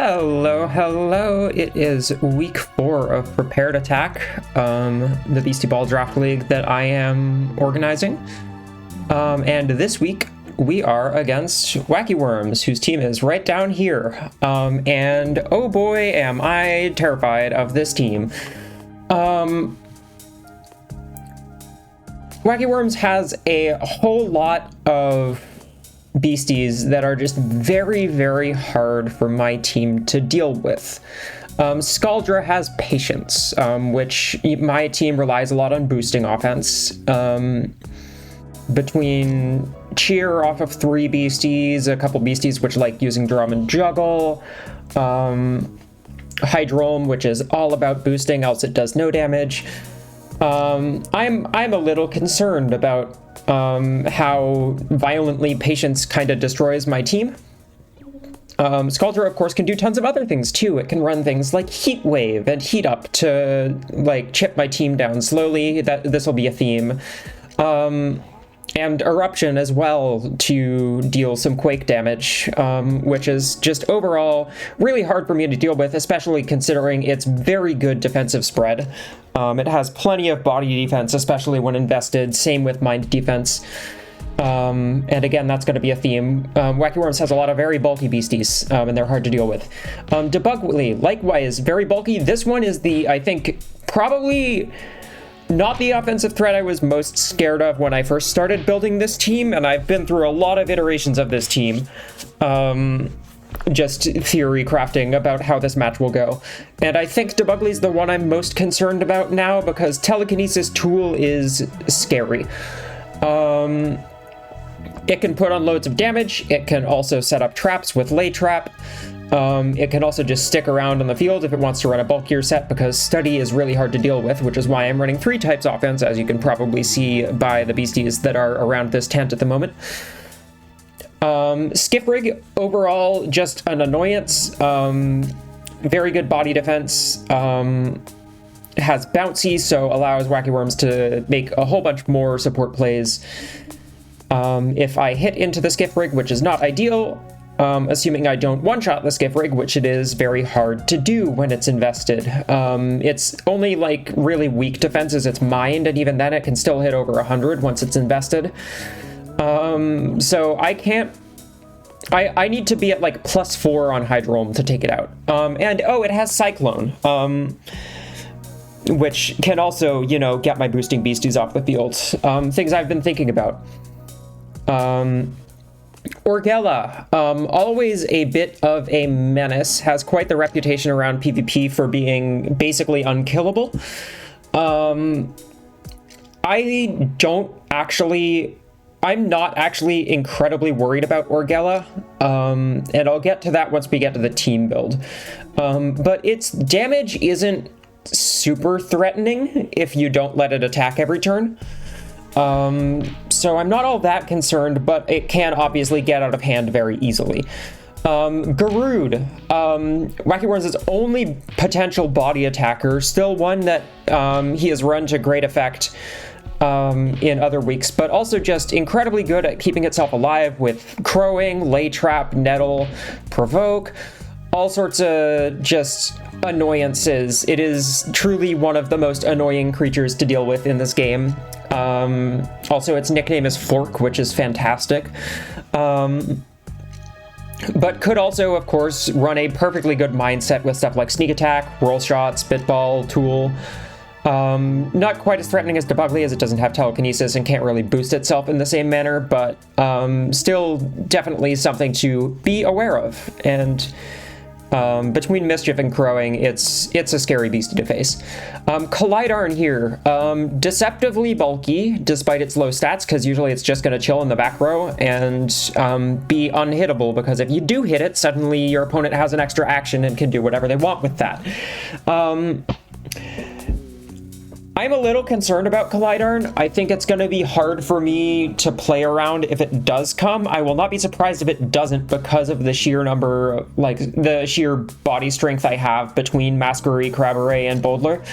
Hello, hello. It is week 4 of Prepared Attack, the Beastieball draft league that I am organizing. And this week we are against Wacky Worms, whose team is right down here. And oh boy, am I terrified of this team. Wacky Worms has a whole lot of beasties that are just very, very hard for my team to deal with. Scaldra has patience, which my team relies a lot on boosting offense. Between cheer off of 3 beasties, a couple beasties which like using drum and juggle, hydrome, which is all about boosting, else it does no damage. I'm a little concerned about how violently patience kind of destroys my team. Scaldra, of course, can do tons of other things too. It can run things like Heat Wave and Heat Up to like chip my team down slowly. This will be a theme. And Eruption as well to deal some quake damage, which is just overall really hard for me to deal with, especially considering its very good defensive spread. It has plenty of body defense, especially when invested. Same with mind defense. And again, that's going to be a theme. Wacky Worms has a lot of very bulky beasties, and they're hard to deal with. Debugly, likewise, very bulky. This one is I think, probably not the offensive threat I was most scared of when I first started building this team, and I've been through a lot of iterations of this team. Just theory crafting about how this match will go. And I think Debugly's the one I'm most concerned about now because Telekinesis Tool is scary. It can put on loads of damage. It can also set up traps with Lay Trap. It can also just stick around on the field if it wants to run a bulkier set because Study is really hard to deal with, which is why I'm running 3 types offense, as you can probably see by the beasties that are around this tent at the moment. Skip Rig, overall, just an annoyance. Very good body defense. Has bouncy, so allows Wacky Worms to make a whole bunch more support plays. If I hit into the Skip Rig, which is not ideal, assuming I don't one-shot the Skip Rig, which it is very hard to do when it's invested. It's only like really weak defenses, it's mind, and even then it can still hit over 100 once it's invested. So I can't, I need to be at like +4 on Hydrome to take it out. And oh, it has Cyclone, which can also, you know, get my boosting beasties off the field. Things I've been thinking about. Orgella, always a bit of a menace, has quite the reputation around PvP for being basically unkillable. I'm not actually incredibly worried about Orgella, and I'll get to that once we get to the team build. But its damage isn't super threatening if you don't let it attack every turn. So I'm not all that concerned, but it can obviously get out of hand very easily. Garude, Wacky Worms' only potential body attacker, still one that he has run to great effect in other weeks, but also just incredibly good at keeping itself alive with crowing, lay trap, nettle, provoke, all sorts of just annoyances. It is truly one of the most annoying creatures to deal with in this game. Also, its nickname is Fork, which is fantastic. But could also, of course, run a perfectly good mindset with stuff like Sneak Attack, Roll Shot, Spitball, Tool. Not quite as threatening as Debugly, as it doesn't have telekinesis and can't really boost itself in the same manner, but still definitely something to be aware of. And between Mischief and Crowing, it's a scary beastie to face. Collidarn here, deceptively bulky despite its low stats, because usually it's just going to chill in the back row and be unhittable, because if you do hit it, suddenly your opponent has an extra action and can do whatever they want with that. I'm a little concerned about Collidarn. I think it's going to be hard for me to play around if it does come. I will not be surprised if it doesn't because of the sheer number, like the sheer body strength I have between Masquerie, Crabberay, and Boldler.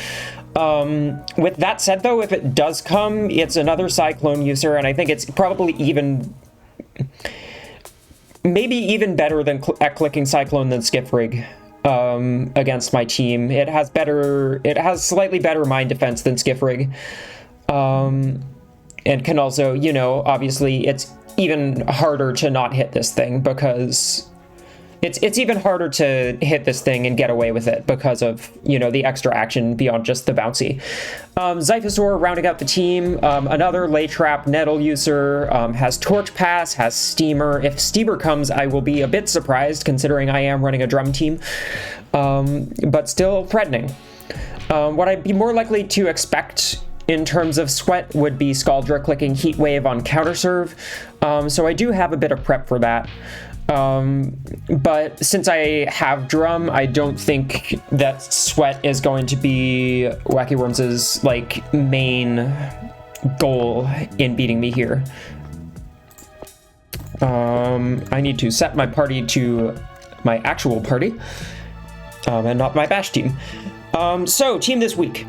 With that said, though, if it does come, it's another Cyclone user, and I think it's probably even maybe even better than at clicking Cyclone than Skiffrig against my team. It has slightly better mind defense than Skiffrig. And can also, you know, obviously it's even harder to not hit this thing because it's even harder to hit this thing and get away with it because of, you know, the extra action beyond just the bouncy. Zyphosaur rounding out the team, another lay trap nettle user, has Torch Pass, has Steamer. If Steamer comes, I will be a bit surprised considering I am running a drum team, but still threatening. What I'd be more likely to expect in terms of sweat would be Scaldra clicking Heat Wave on counter serve, so I do have a bit of prep for that. But since I have drum, I don't think that sweat is going to be Wacky Worms' like main goal in beating me here. I need to set my party to my actual party, and not my bash team. So team this week,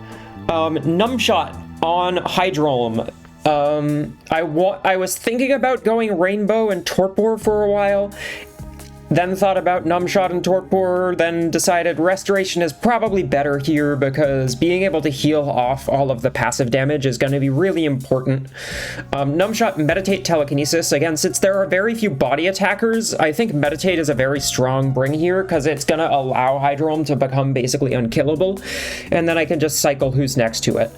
Numbshot on Hydrolm. I was thinking about going Rainbow and Torpor for a while, then thought about Numbshot and Torpor, then decided Restoration is probably better here because being able to heal off all of the passive damage is going to be really important. Numbshot, Meditate, Telekinesis. Again, since there are very few body attackers, I think Meditate is a very strong bring here because it's going to allow Hydrolm to become basically unkillable, and then I can just cycle who's next to it.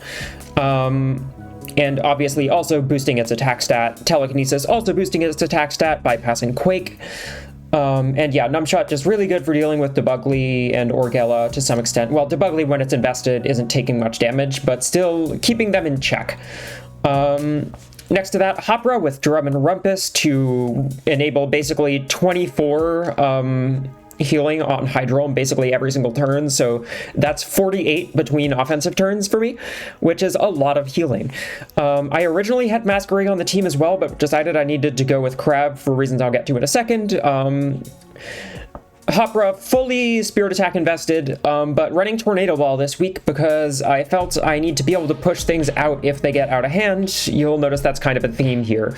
And obviously also boosting its attack stat. Telekinesis also boosting its attack stat, bypassing Quake. And yeah, Numbshot just really good for dealing with Debugly and Orgella to some extent. Well, Debugly, when it's invested, isn't taking much damage, but still keeping them in check. Next to that, Hopra with Drum and Rumpus to enable basically 24 healing on Hydrolm basically every single turn, so that's 48 between offensive turns for me, which is a lot of healing. I originally had Masquerade on the team as well, but decided I needed to go with Crab for reasons I'll get to in a second. Hopra fully Spirit Attack invested, but running Tornado Ball this week because I felt I need to be able to push things out if they get out of hand. You'll notice that's kind of a theme here.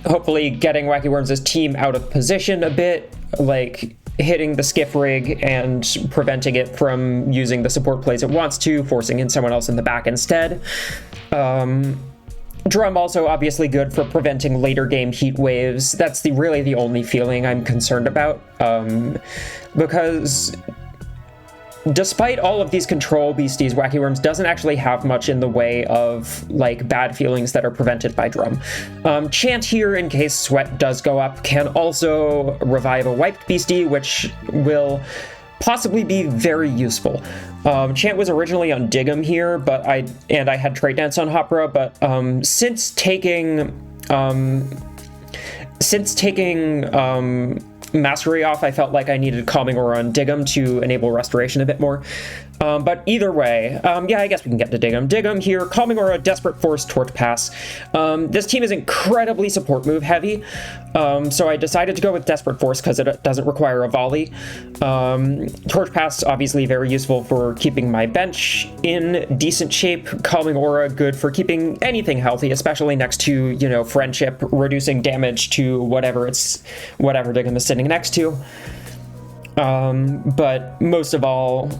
Hopefully getting Wacky Worms' team out of position a bit, like hitting the Skiff Rig and preventing it from using the support plays it wants to, forcing in someone else in the back instead. Drum also obviously good for preventing later game heat waves. That's really the only feeling I'm concerned about, because despite all of these control beasties, Wacky Worms doesn't actually have much in the way of like bad feelings that are prevented by Drum. Chant here, in case sweat does go up, can also revive a wiped beastie, which will possibly be very useful. Chant was originally on Dig'em here, but I had Trait Dance on Hopra, but since taking Mastery off, I felt like I needed Calming Aura on Dig'em to enable Restoration a bit more. But either way, yeah, I guess we can get to Dig'em. Dig'em here, Calming Aura, Desperate Force, Torch Pass. This team is incredibly support move heavy, so I decided to go with Desperate Force because it doesn't require a volley. Torch Pass, obviously very useful for keeping my bench in decent shape. Calming Aura, good for keeping anything healthy, especially next to, you know, Friendship, reducing damage to whatever Dig'em is sitting next to. But most of all,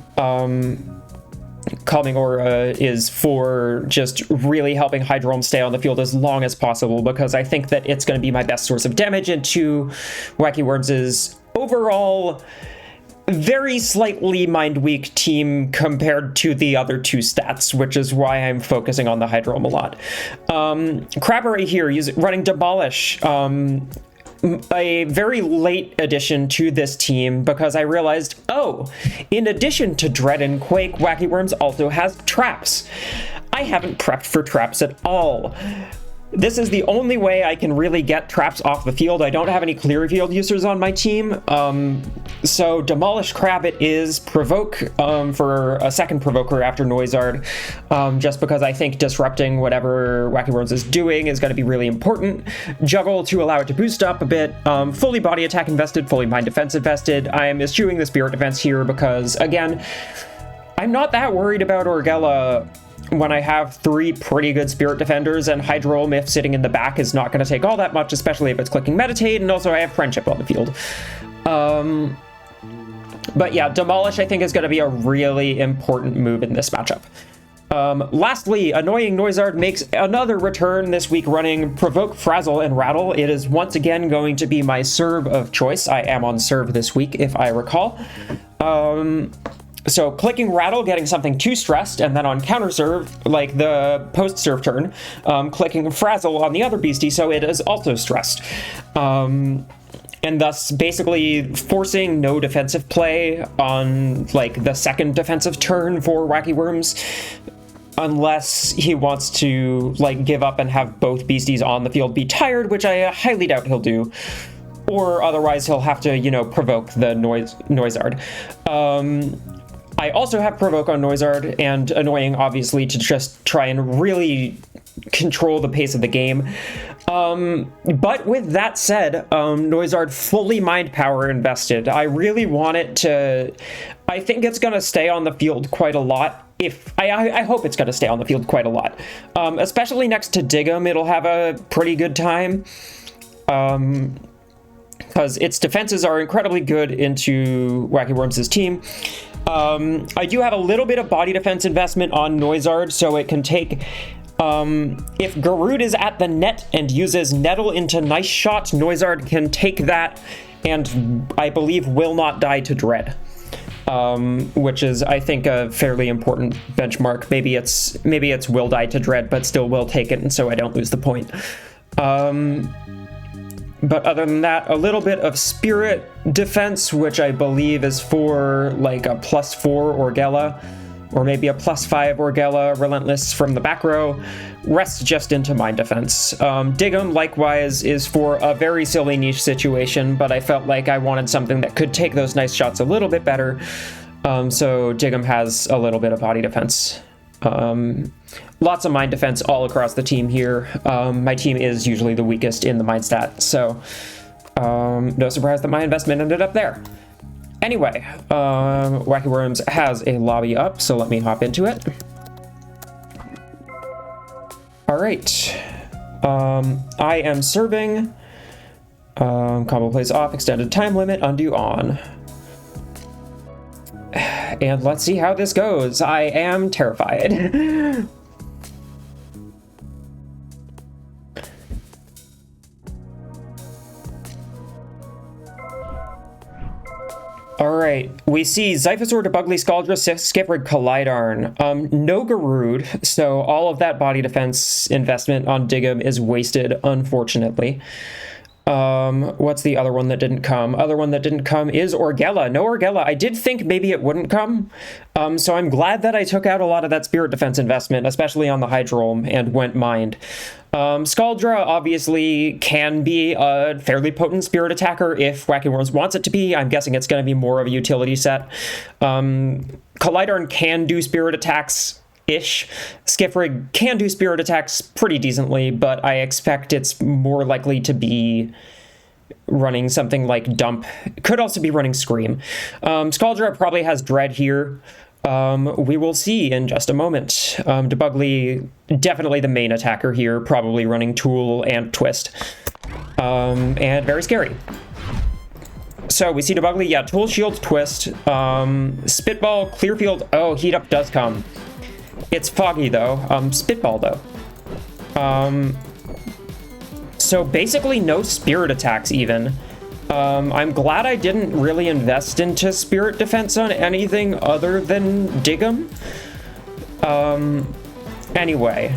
Calming Aura is for just really helping Hydrolm stay on the field as long as possible, because I think that it's going to be my best source of damage into Wacky Worms' overall very slightly mind-weak team compared to the other two stats, which is why I'm focusing on the Hydrolm a lot. Crabbery here, running Demolish. A very late addition to this team because I realized, oh, in addition to Dread and Quake, Wacky Worms also has traps. I haven't prepped for traps at all. This is the only way I can really get traps off the field. I don't have any clear field users on my team. So Demolish Crab it is, Provoke for a second Provoker after Noizard, just because I think disrupting whatever Wacky Worms is doing is going to be really important. Juggle to allow it to boost up a bit. Fully Body Attack invested, fully Mind Defense invested. I am eschewing the Spirit Defense here because, again, I'm not that worried about Orgella when I have 3 pretty good Spirit Defenders, and Hydro Myth sitting in the back is not going to take all that much, especially if it's clicking Meditate, and also I have Friendship on the field. But yeah, Demolish I think is going to be a really important move in this matchup. Lastly, Annoying Noizard makes another return this week running Provoke, Frazzle, and Rattle. It is once again going to be my serve of choice. I am on serve this week, if I recall. So clicking Rattle, getting something too stressed, and then on counter serve, like the post serve turn, clicking Frazzle on the other beastie, so it is also stressed. And thus basically forcing no defensive play on like the second defensive turn for Wacky Worms, unless he wants to like give up and have both beasties on the field be tired, which I highly doubt he'll do. Or otherwise he'll have to, you know, provoke the Noizard. I also have Provoke on Noizard and Annoying, obviously, to just try and really control the pace of the game. But with that said, Noizard fully Mind Power invested. I really want it to... I think it's going to stay on the field quite a lot. I hope it's going to stay on the field quite a lot. Especially next to Dig'em, it'll have a pretty good time. Because its defenses are incredibly good into Wacky Worms' team. I do have a little bit of body defense investment on Noizard, so it can take... if Garud is at the net and uses Nettle into Nice Shot, Noizard can take that and I believe will not die to Dread. Which is, I think, a fairly important benchmark. Maybe it's will die to Dread, but still will take it, and so I don't lose the point. But other than that, a little bit of Spirit Defense, which I believe is for like a +4 Orgella, or maybe a +5 Orgella, Relentless from the back row. Rest just into Mind Defense. Dig'em, likewise, is for a very silly niche situation, but I felt like I wanted something that could take those nice shots a little bit better. So Dig'em has a little bit of body defense. Lots of Mind Defense all across the team here. My team is usually the weakest in the Mind stat, so no surprise that my investment ended up there. Anyway, Wacky Worms has a lobby up, so let me hop into it. All right. I am serving. Combo plays off, extended time limit, undo on. And let's see how this goes. I am terrified. Alright, we see Zyphosaur, Debugly, Scaldra, Skipper, Kaleidarn. No Garud, so all of that body defense investment on Dig'em is wasted, unfortunately. What's the other one that didn't come? Other one that didn't come is Orgella. No Orgella. I did think maybe it wouldn't come, so I'm glad that I took out a lot of that Spirit Defense investment, especially on the Hydrolm, and went Mind. Scaldra obviously can be a fairly potent Spirit attacker if Wacky Worms wants it to be. I'm guessing it's going to be more of a utility set. Kaleidarn can do Spirit attacks-ish. Skiffrig can do Spirit attacks pretty decently, but I expect it's more likely to be running something like Dump. Could also be running Scream. Scaldra probably has Dread here. We will see in just a moment. Debugly, definitely the main attacker here, probably running Tool and Twist. And very scary. So we see Debugly, yeah, Tool, Shield, Twist, Spitball, Clearfield. Oh, Heat Up does come. It's foggy though. Spitball though. So basically no Spirit attacks even. I'm glad I didn't really invest into Spirit Defense on anything other than Dig'em. Anyway,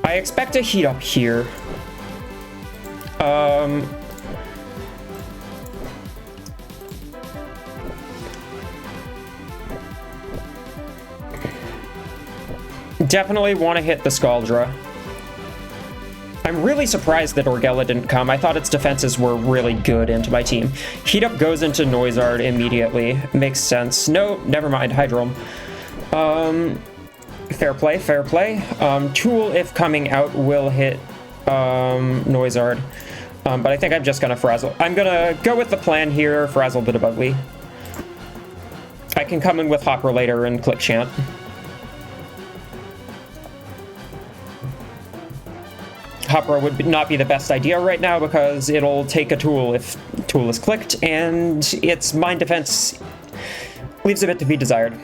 I expect a Heat Up here. Definitely want to hit the Scaldra. I'm really surprised that Orgella didn't come. I thought its defenses were really good into my team. Heat Up goes into Noizard immediately. Makes sense. No, never mind. Hydrolm. Fair play, fair play. Tool, if coming out, will hit Noizard. But I think I'm just gonna Frazzle. I'm gonna go with the plan here, Frazzle the Debugly. I can come in with Hopper later and click Chant. Hopra would not be the best idea right now because it'll take a tool if tool is clicked, and its mine defense leaves a bit to be desired.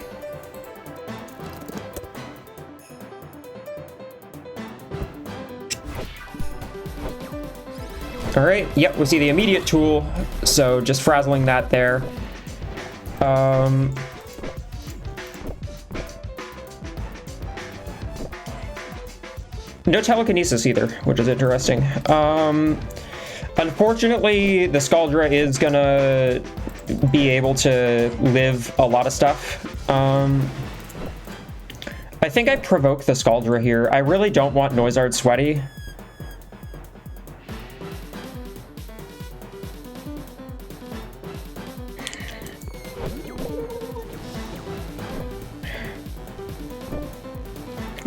All right, yep, we see the immediate tool, so just frazzling that there. No telekinesis either, which is interesting. Unfortunately, the Scaldra is gonna be able to live a lot of stuff. I think I provoke the Scaldra here. I really don't want Noizard Sweaty.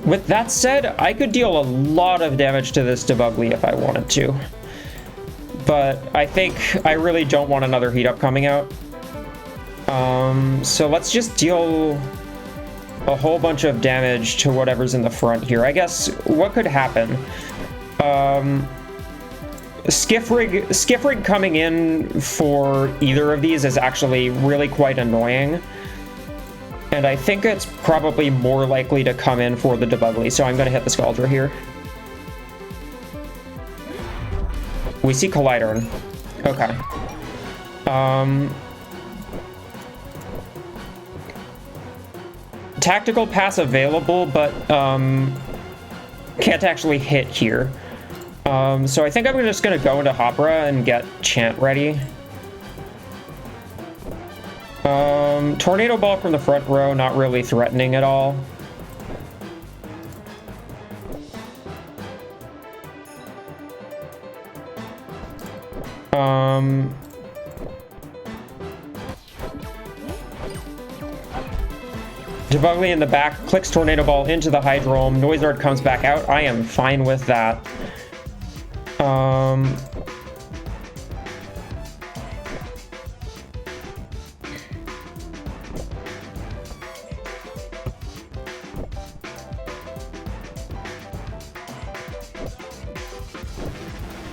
With that said, I could deal a lot of damage to this Debugly if I wanted to. But I think I really don't want another heat up coming out. So let's just deal a whole bunch of damage to whatever's in the front here. I guess what could happen? Skiff Rig coming in for either of these is actually really quite annoying. And I think it's probably more likely to come in for the Debugly, so I'm going to hit the Scaldra here. We see Collider. Okay. Tactical pass available, but can't actually hit here. So I think I'm just going to go into Hopra and get Chant ready. Tornado Ball from the front row, not really threatening at all. Debugly in the back, clicks Tornado Ball into the Hydrome, Noizard comes back out. I am fine with that.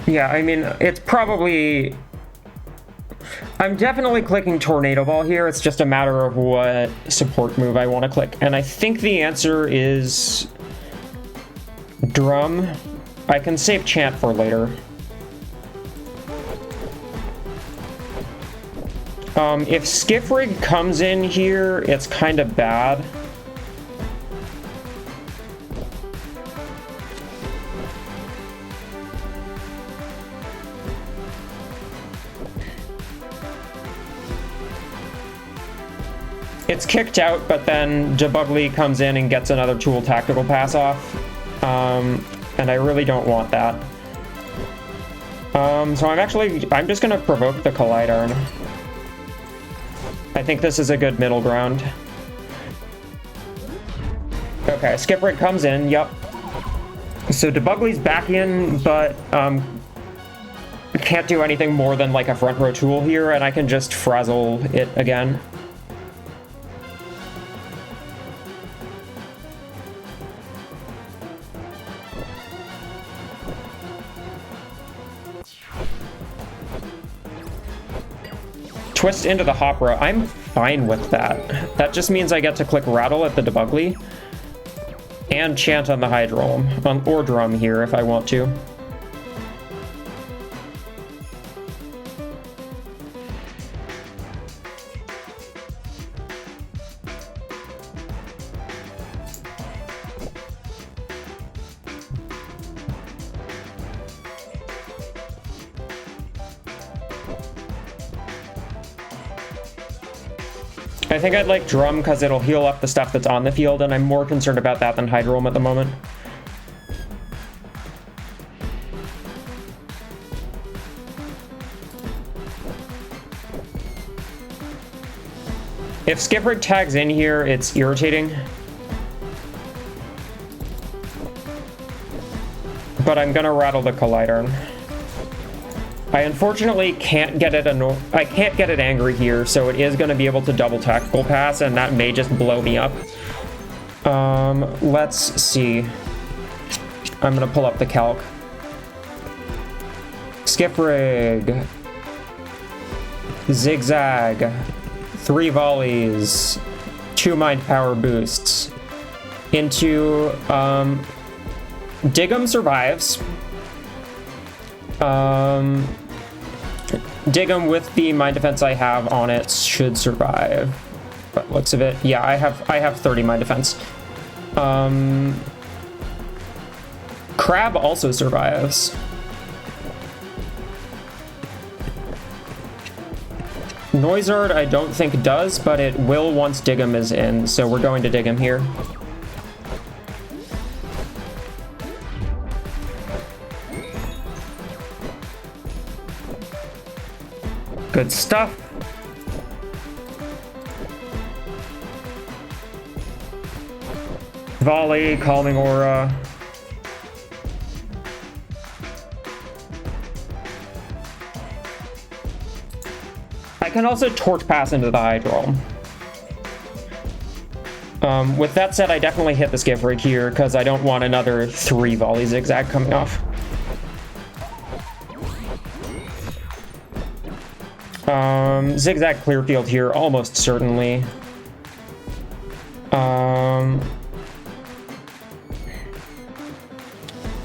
Yeah, I mean, it's probably... I'm definitely clicking Tornado Ball here. It's just a matter of what support move I want to click. And I think the answer is... Drum. I can save Chant for later. If Skiff Rig comes in here, it's kind of bad. It's kicked out, but then Debugly comes in and gets another tool tactical pass off. And I really don't want that. So I'm just gonna provoke the Collider. I think this is a good middle ground. Okay, Skip Rig comes in, yep. So Debugly's back in, but can't do anything more than like a front row tool here, and I can just frazzle it again. Twist into the Hopra. I'm fine with that. That just means I get to click Rattle at the Debugly and Chant on the Hydrome, or Drum here if I want to. I think I'd like Drum because it'll heal up the stuff that's on the field, and I'm more concerned about that than Hydrome at the moment. If Skip Rig tags in here, it's irritating. But I'm gonna rattle the Collider. I unfortunately can't get it angry here, so it is going to be able to double tactical pass, and that may just blow me up. Let's see. I'm going to pull up the calc. Skiff rig. Zigzag. 3 volleys. 2 mind power boosts. Into, Dig'em survives. Dig'em with the mind defense I have on it should survive. But looks of it, yeah, I have 30 mind defense. Crab also survives. Noizard I don't think does, but it will once Dig'em is in, so we're going to Dig'em here. Good stuff. Volley, Calming Aura. I can also Torch Pass into the Hydro. With that said, I definitely hit the Skiff Rig here because I don't want another 3 Volley Zigzag coming off. Zigzag clear field here, almost certainly.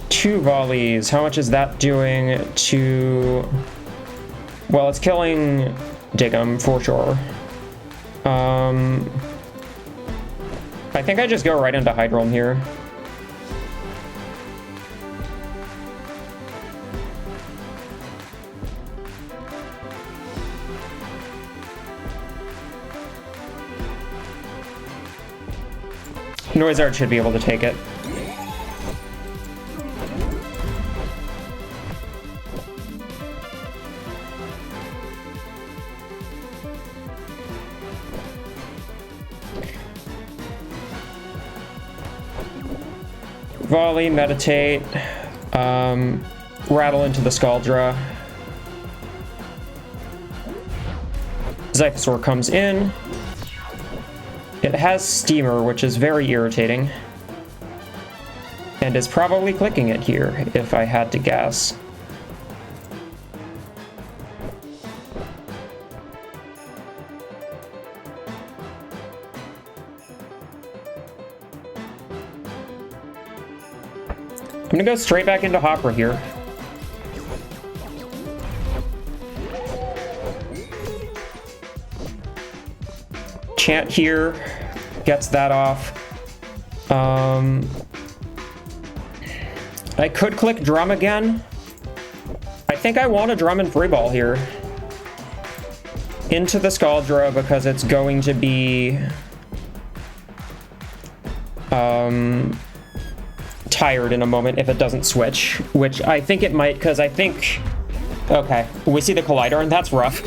2 volleys. How much is that doing to... Well, it's killing Dig'em for sure. I think I just go right into Hydrolm here. Noizard should be able to take it. Volley, meditate, rattle into the Scaldra. Zyphosaur comes in. It has Steamer, which is very irritating. And is probably clicking it here, if I had to guess. I'm gonna go straight back into Hopper here. Chant here, gets that off. I could click Drum again. I think I want to Drum and Free Ball here. Into the Scaldra because it's going to be... tired in a moment if it doesn't switch, which I think it might, because I think... Okay, we see the Collider, and that's rough.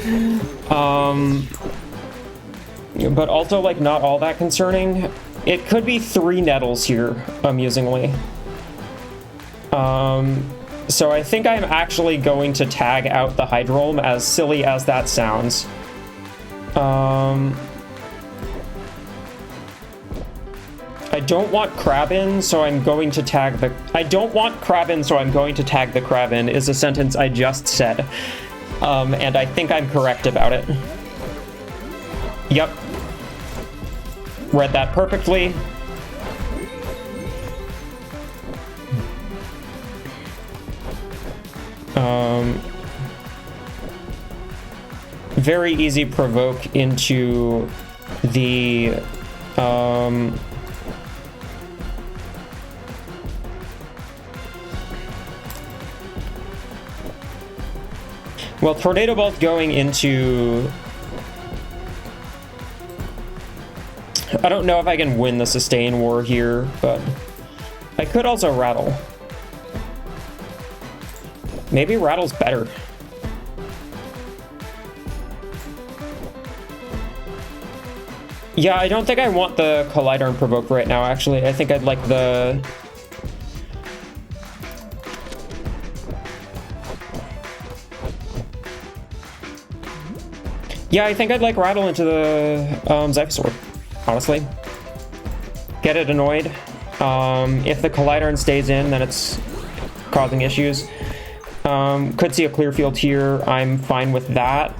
But also, like, not all that concerning. It could be 3 Nettles here, amusingly. So I think I'm actually going to tag out the Hydrolm, as silly as that sounds. I don't want Crabin, so I'm going to tag the... I don't want Crabin, so I'm going to tag the Crabin, is a sentence I just said. And I think I'm correct about it. Yep. Read that perfectly. Very easy provoke into the... Well, Tornado Bolt going into... I don't know if I can win the Sustain War here, but I could also Rattle. Maybe Rattle's better. Yeah, I don't think I want the Collider and Provoke right now, actually. I think I'd like the... Yeah, I think I'd like Rattle into the Zyphosaur, honestly. Get it annoyed. If the Collider stays in, then it's causing issues. Could see a clear field here. I'm fine with that.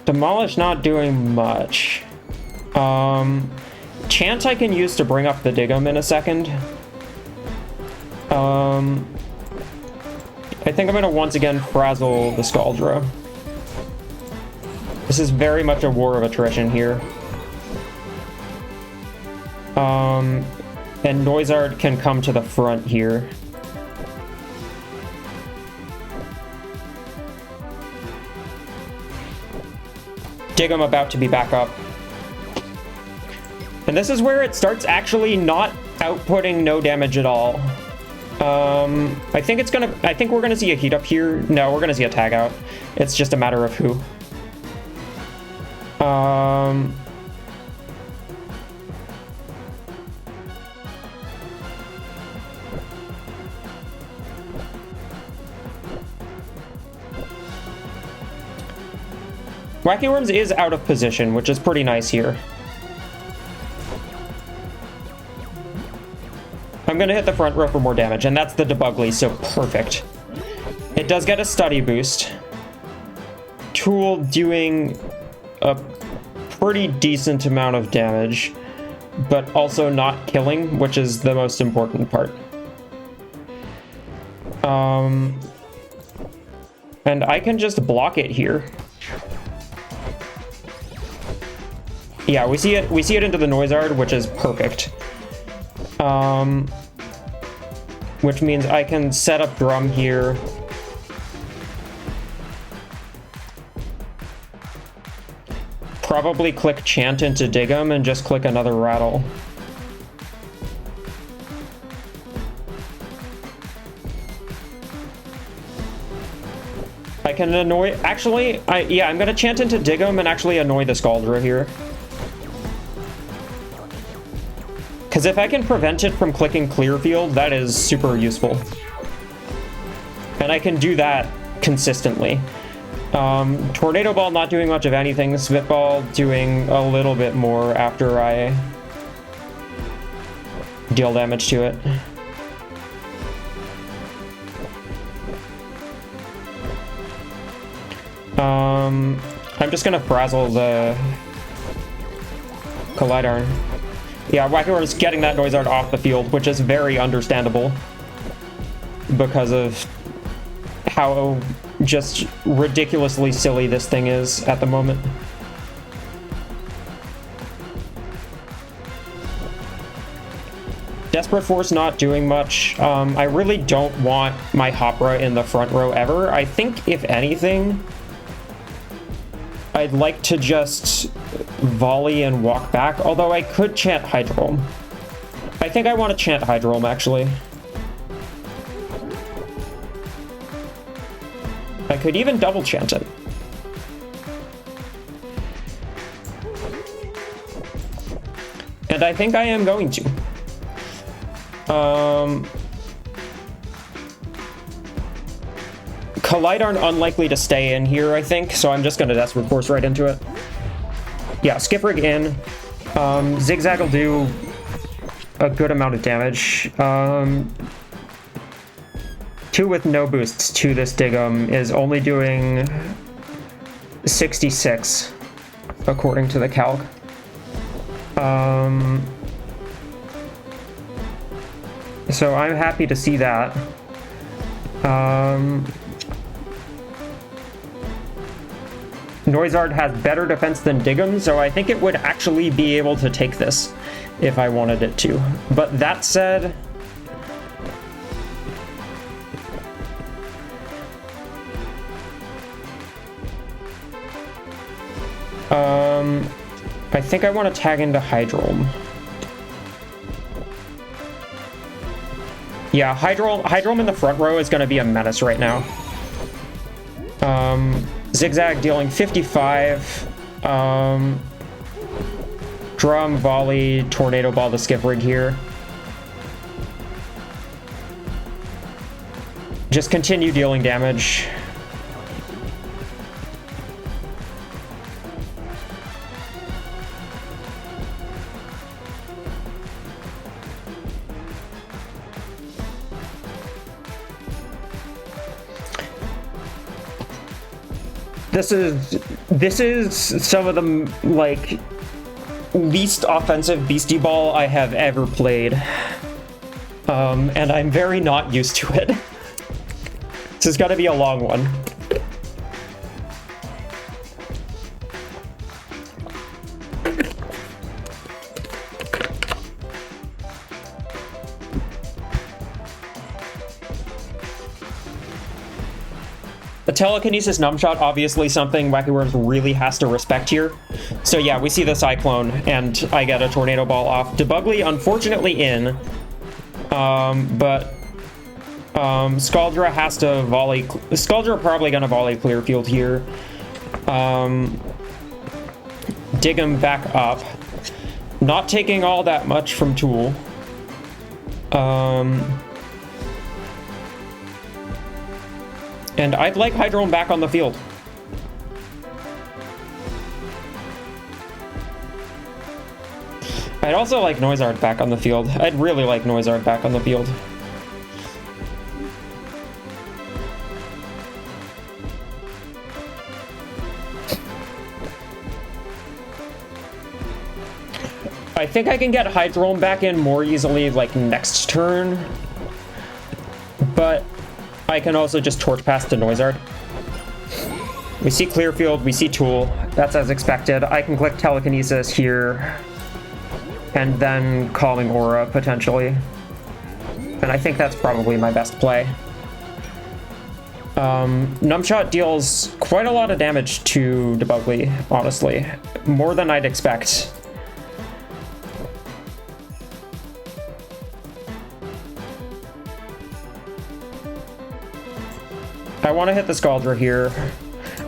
Demolish not doing much. Chant I can use to bring up the Dig'em in a second. I think I'm gonna once again frazzle the Scaldra. This is very much a war of attrition here. And Noizard can come to the front here. Dig'em about to be back up. And this is where it starts actually not outputting no damage at all. I think we're gonna see a heat up here. No, we're gonna see a tag out. It's just a matter of who. Wacky Worms is out of position, which is pretty nice here. I'm gonna hit the front row for more damage, and that's the Debugly, so perfect. It does get a study boost. Tool doing a pretty decent amount of damage, but also not killing, which is the most important part. And I can just block it here. Yeah, we see it into the Noizard, which is perfect. Which means I can set up Drum here. Probably click Chant into Dig'em and just click another Rattle. I can annoy... Actually, I'm gonna Chant into Dig'em and actually annoy the Scaldra here. Because if I can prevent it from clicking Clear Field, that is super useful. And I can do that consistently. Tornado Ball not doing much of anything. Spitball doing a little bit more after I deal damage to it. I'm just gonna frazzle the Collidarn. Yeah, Wacky Worms getting that Noizard off the field, which is very understandable because of how just ridiculously silly this thing is at the moment. Desperate Force not doing much. I really don't want my Hopra in the front row ever. I think, if anything, I'd like to just volley and walk back, although I could chant Hydrolm. I think I want to chant Hydrolm, actually. I could even double chant it. And I think I am going to. Collidarn unlikely to stay in here, I think, so I'm just going to Desperate Force right into it. Yeah, Skiprig in. Zigzag will do a good amount of damage. 2 with no boosts to this Dig'em is only doing 66, according to the calc. So I'm happy to see that. Noizard has better defense than Dig'em, so I think it would actually be able to take this if I wanted it to. But that said, I think I want to tag into Hydrolm. Yeah, Hydrolm in the front row is going to be a menace right now. Zigzag dealing 55. Drum, Volley, Tornado Ball to Skiprig here. Just continue dealing damage. This is some of the, like, least offensive Beastieball I have ever played. And I'm very not used to it. This has got to be a long one. The telekinesis numbshot, obviously something Wacky Worms really has to respect here. So yeah, we see the Cyclone, and I get a Tornado Ball off. Debugly, unfortunately, in. But Scaldra has to volley. Scaldra probably gonna volley clear field here. Dig him back up. Not taking all that much from Tool. And I'd like Hydrome back on the field. I'd also like Noizard back on the field. I'd really like Noizard back on the field. I think I can get Hydrome back in more easily, like, next turn. But I can also just Torch Pass to Noizard. We see Clearfield, we see Tool. That's as expected. I can click Telekinesis here. And then Calming Aura, potentially. And I think that's probably my best play. Numbshot deals quite a lot of damage to Debugly, honestly. More than I'd expect. I want to hit the Scaldra here.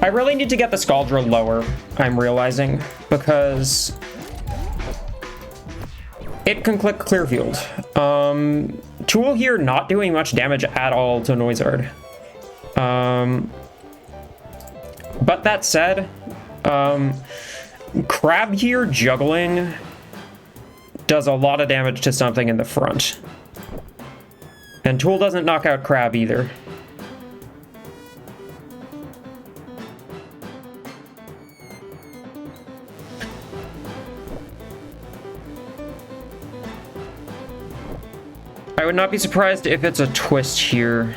I really need to get the Scaldra lower, I'm realizing, because it can click Clearfield. Tool here not doing much damage at all to Noizard. But that said, Crab here juggling does a lot of damage to something in the front. And Tool doesn't knock out Crab either. I would not be surprised if it's a twist here.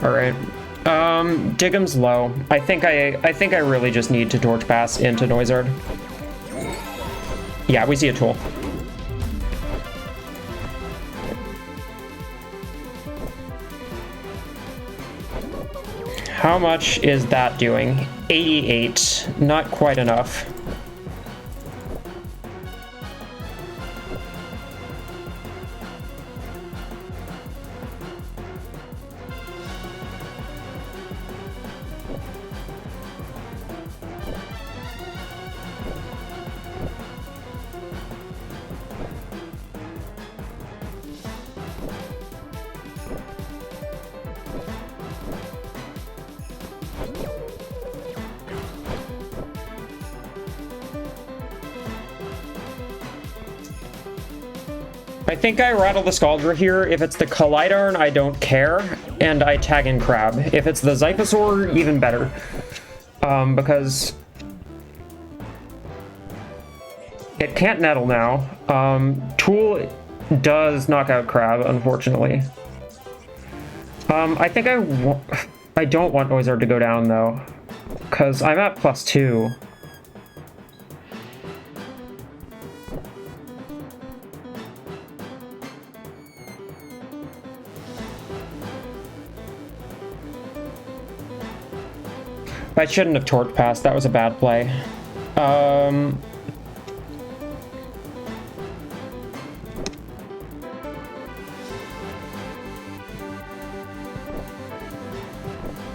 All right. Dig'em's low. I think I really just need to Torch Pass into Noizard. Yeah, we see a Tool. How much is that doing? 88. Not quite enough. I think I rattle the Scaldra here. If it's the Kaleidarn, I don't care, and I tag in Crab. If it's the Zyposaur, even better. Because it can't Nettle now. Tool does knock out Crab, unfortunately. I think I don't want Noizard to go down, though, because I'm at +2. I shouldn't have Torch Passed. That was a bad play.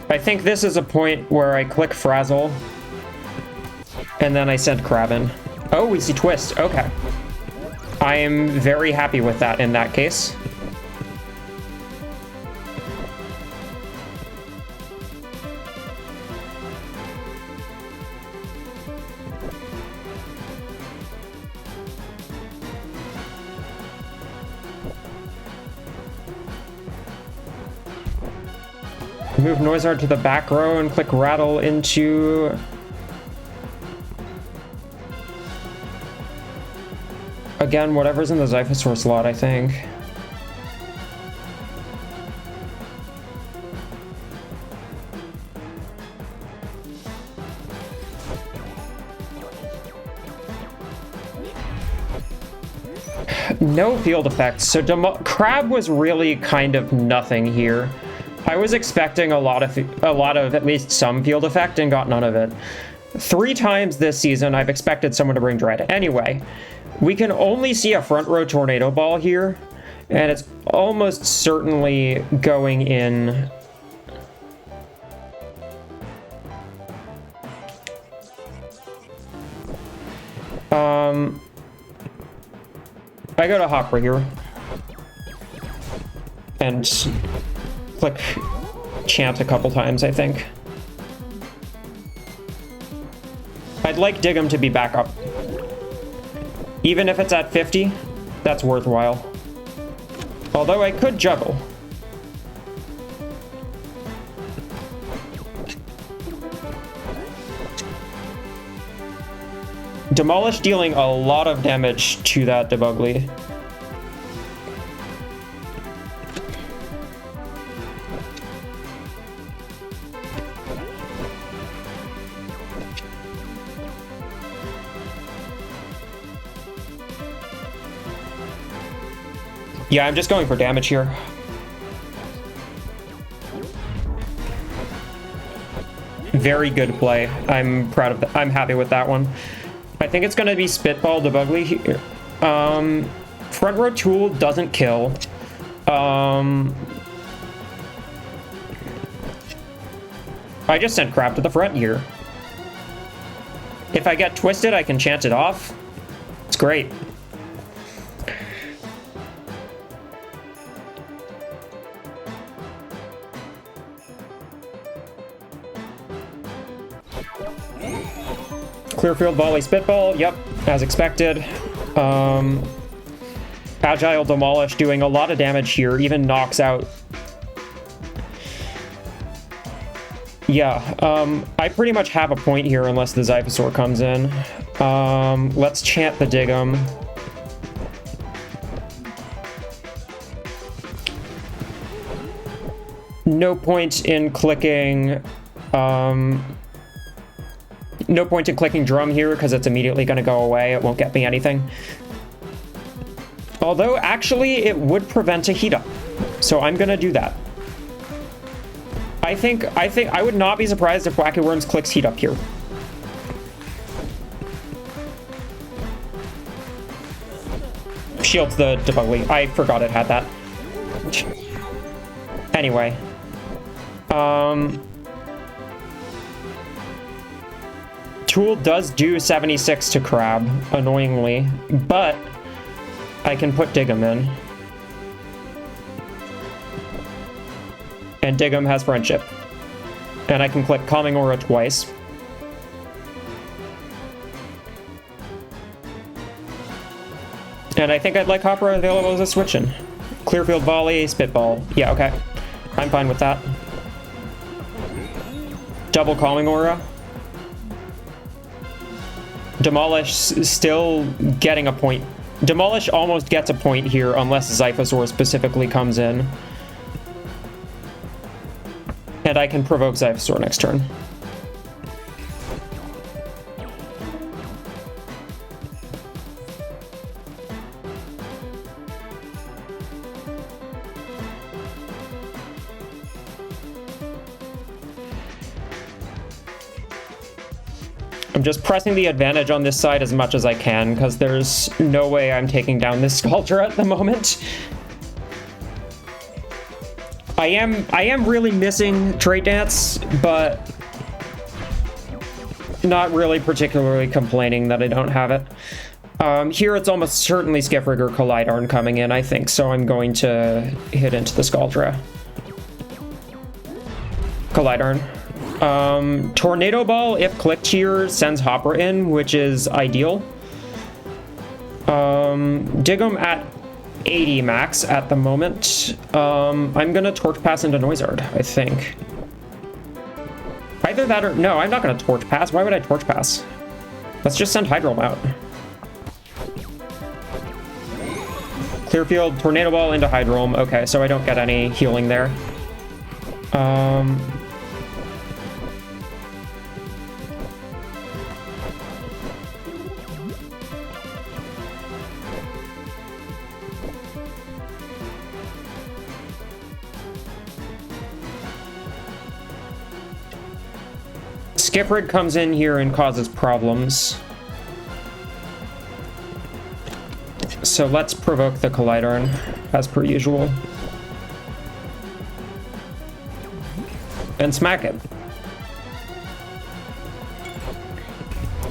I think this is a point where I click Frazzle, and then I send Crab in. Oh, we see Twist. Okay. I am very happy with that in that case. Move Noizard to the back row and click Rattle into... Again, whatever's in the Zyphosaur slot, I think. No field effects, so Crab was really kind of nothing here. I was expecting a lot of at least some field effect and got none of it. 3 times this season I've expected someone to bring Dread. Anyway, we can only see a front row Tornado Ball here, and it's almost certainly going in. I go to Hopper here and click Chant a couple times, I think. I'd like Dig'em to be back up. Even if it's at 50, that's worthwhile. Although I could juggle. Demolish dealing a lot of damage to that Debugly. Yeah, I'm just going for damage here. Very good play. I'm proud of that. I'm happy with that one. I think it's going to be Spitball Debugly here. Front row tool doesn't kill. I just sent Crab to the front here. If I get twisted, I can chant it off. It's great. Clearfield Volley Spitball, yep, as expected. Agile Demolish doing a lot of damage here, even knocks out. Yeah, I pretty much have a point here unless the Zyphosaur comes in. Let's chant the Dig'em. No point in clicking... No point in clicking Drum here because it's immediately going to go away. It won't get me anything. Although, actually, it would prevent a heat up. So I'm going to do that. I think I would not be surprised if Wacky Worms clicks heat up here. Shields the Debugly. I forgot it had that. Anyway. Tool does do 76 to Crab, annoyingly, but I can put Dig'em in. And Dig'em has Friendship. And I can click Calming Aura twice. And I think I'd like Hopper available as a switch-in. Clearfield Volley, Spitball. Yeah, okay. I'm fine with that. Double Calming Aura. Demolish still getting a point. Demolish almost gets a point here unless Zyphosaur specifically comes in. And I can provoke Zyphosaur next turn. I'm just pressing the advantage on this side as much as I can, because there's no way I'm taking down this Sculpture at the moment. I am really missing Trait Dance, but not really particularly complaining that I don't have it. Here it's almost certainly Skiffrig or Collidarn coming in, I think, so I'm going to hit into the Scaldra. Collidarn. Tornado Ball, if clicked here, sends Hopper in, which is ideal. Dig'em at 80 max at the moment. I'm gonna Torch Pass into Noizard, I think. Either that or... No, I'm not going to Torch Pass. Why would I Torch Pass? Let's just send Hydrolm out. Clear field, Tornado Ball into Hydrolm. Okay, so I don't get any healing there. Skiprid comes in here and causes problems. So let's provoke the Collidarn, as per usual. And smack it.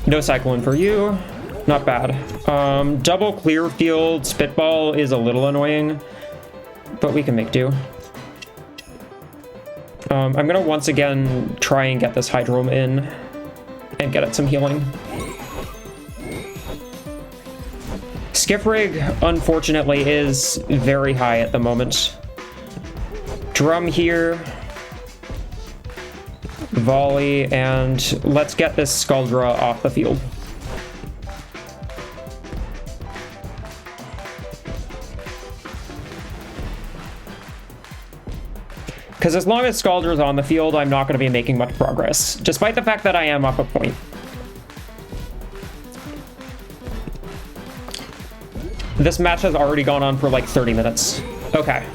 No Cyclone for you. Not bad. Double clear field Spitball is a little annoying, but we can make do. I'm gonna once again try and get this Hydrolm in and get it some healing. Skiprig, unfortunately, is very high at the moment. Drum here. Volley, and let's get this Skuldra off the field. Because as long as Skaldra's on the field, I'm not going to be making much progress, despite the fact that I am up a point. This match has already gone on for like 30 minutes. Okay.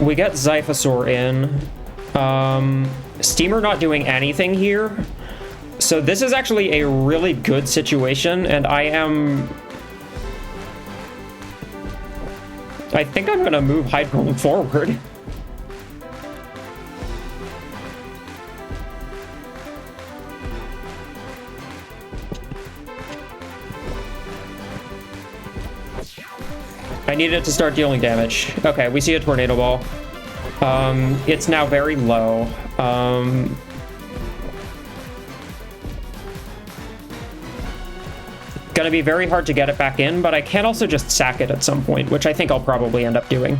We get Zyphosaur in. Steamer not doing anything here. So this is actually a really good situation, and I think I'm going to move Hydrolm forward. I need it to start dealing damage. Okay, we see a Tornado Ball. It's now very low. Gonna be very hard to get it back in, but I can also just sack it at some point, which I think I'll probably end up doing.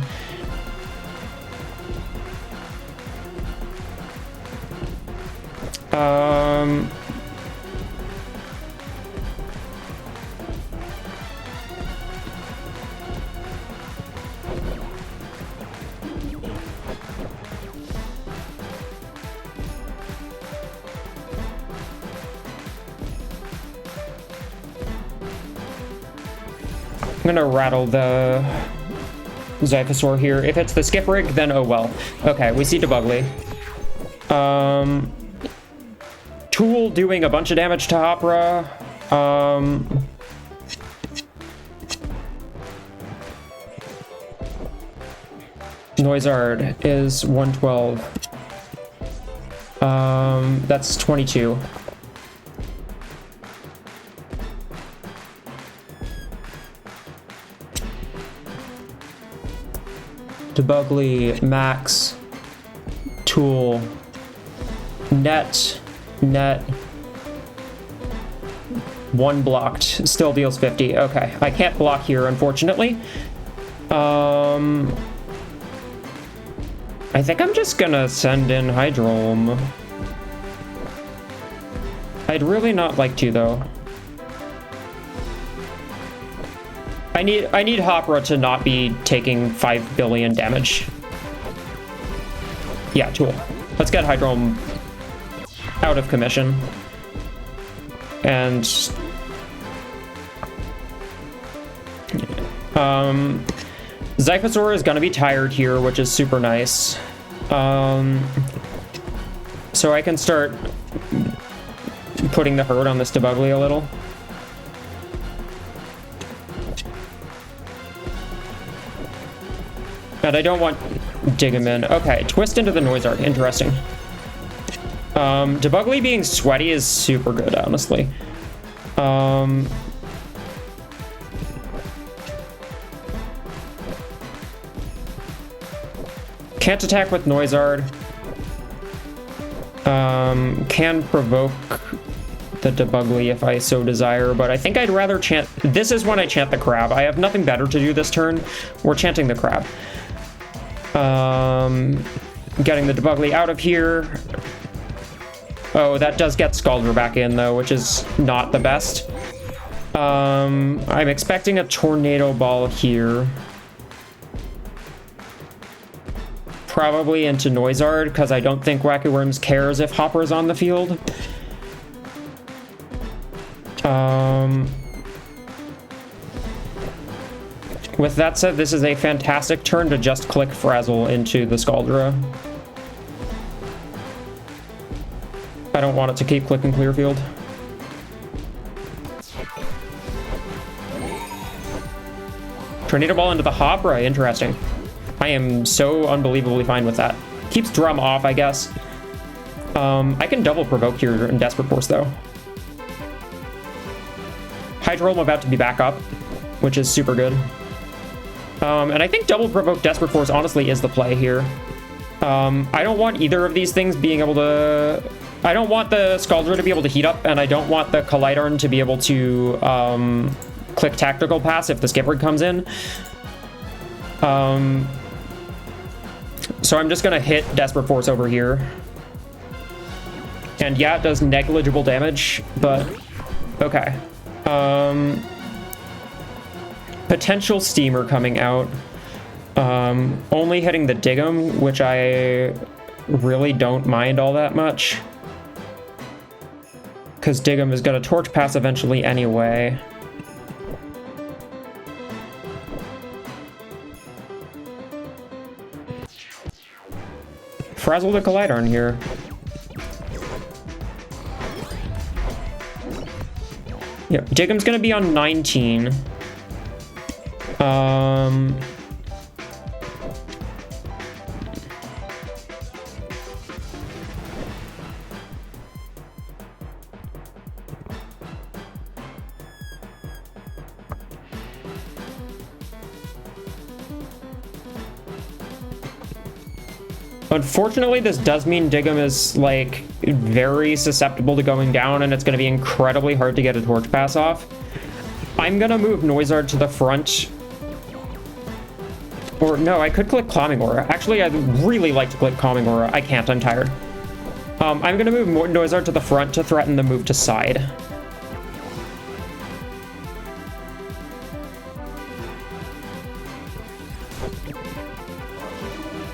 I'm gonna rattle the Zyphosaur here. If it's the Skiprig, then oh well. Okay, we see Debugly. Tool doing a bunch of damage to Hopra. Noizard is 112. That's 22. Debugly, Max, Tool, Net, one blocked, still deals 50. Okay, I can't block here, unfortunately. I think I'm just gonna send in Hydrolm. I'd really not like to, though. I need Hopra to not be taking 5 billion damage. Yeah, Tool. Let's get Hydrolm out of commission. And Zyphosaur is gonna be tired here, which is super nice. So I can start putting the hurt on this Debugly a little. And I don't want dig him in. Okay, twist into the Noizard. Interesting. Debugly being sweaty is super good, honestly. Can't attack with Noizard. Can provoke the Debugly if I so desire, but I think I'd rather chant... This is when I chant the Crab. I have nothing better to do this turn. We're chanting the Crab. Getting the Debugly out of here. Oh, that does get Scaldra back in, though, which is not the best. I'm expecting a Tornado Ball here. Probably into Noizard, because I don't think Wacky Worms cares if Hopper's on the field. With that said, this is a fantastic turn to just click Frazzle into the Scaldra. I don't want it to keep clicking Clearfield. Tornado Ball into the Hopra, interesting. I am so unbelievably fine with that. Keeps Drum off, I guess. I can double provoke here in Desperate Force, though. Hydro, I'm about to be back up, which is super good. And I think double provoke Desperate Force honestly is the play here. I don't want either of these things being able to... I don't want the Scaldra to be able to heat up, and I don't want the Collidarn to be able to click Tactical Pass if the Skipper comes in. So I'm just gonna hit Desperate Force over here. And yeah, it does negligible damage, but okay. Potential Steamer coming out. Only hitting the Dig'em, which I really don't mind all that much. Because Dig'em is going to Torch Pass eventually anyway. Frazzle the Collidarn here. Yep, Dig'em's going to be on 19. Unfortunately, this does mean Dig'em is, like, very susceptible to going down, and it's going to be incredibly hard to get a Torch Pass off. I'm going to move Noizard to the front. Or, no, I could click Calming Aura. Actually, I'd really like to click Calming Aura. I can't, I'm tired. I'm going to move Noizard to the front to threaten the move to side.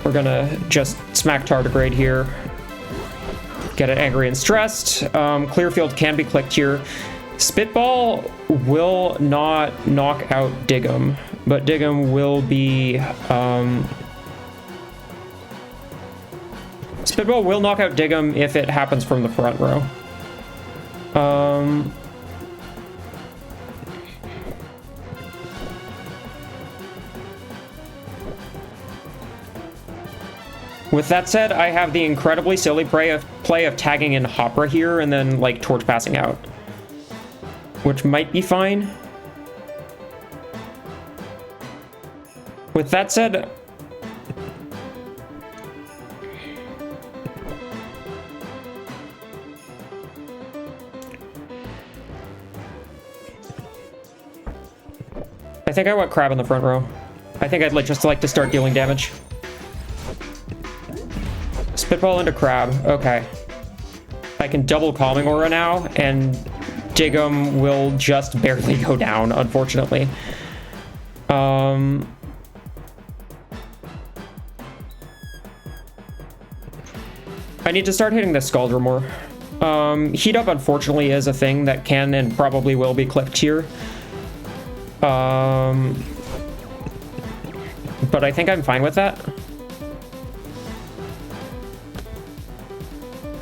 We're gonna just smack Tardigrade here. Get it angry and stressed. Clearfield can be clicked here. Spitball will not knock out Dig'em, but Dig'em will be... Spitball will knock out Dig'em if it happens from the front row. With that said, I have the incredibly silly play of tagging in Hopra here and then, like, Torch Passing out. Which might be fine. With that said... I think I want Crab in the front row. I think I'd just like to start dealing damage. Spitball into Crab. Okay. I can double Calming Aura now, and Dig'em will just barely go down, unfortunately. I need to start hitting the Scaldra more. Heat Up, unfortunately, is a thing that can and probably will be clicked here. But I think I'm fine with that.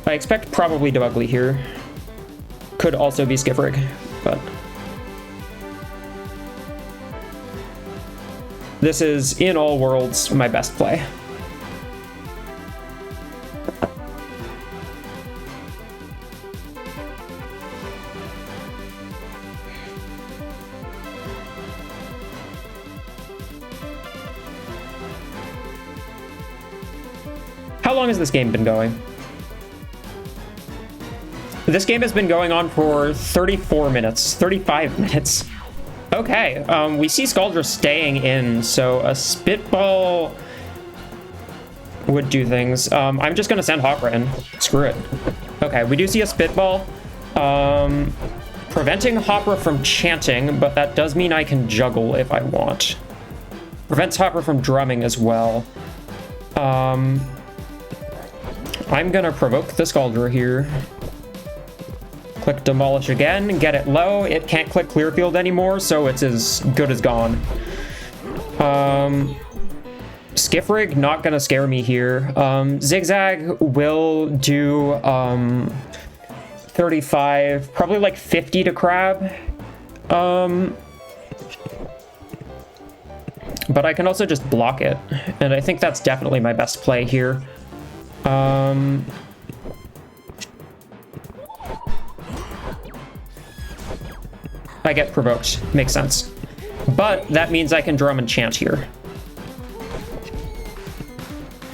I expect probably Dewugly here. Could also be Skiffrig, but... This is, in all worlds, my best play. How long has this game been going? This game has been going on for 34 minutes, 35 minutes. Okay, we see Scaldra staying in, so a Spitball would do things. I'm just gonna send Hopra in. Screw it. Okay. Okay, we do see a spitball. Preventing Hopper from chanting, but that does mean I can juggle if I want. Prevents Hopper from drumming as well. I'm gonna provoke the Scaldra here. Click Demolish again, get it low. It can't click Clearfield anymore, so it's as good as gone. Skiff Rig, not gonna scare me here. Zigzag will do 35, probably like 50 to Crab. But I can also just block it, and I think that's definitely my best play here. I get provoked, makes sense. But that means I can drum and chant here,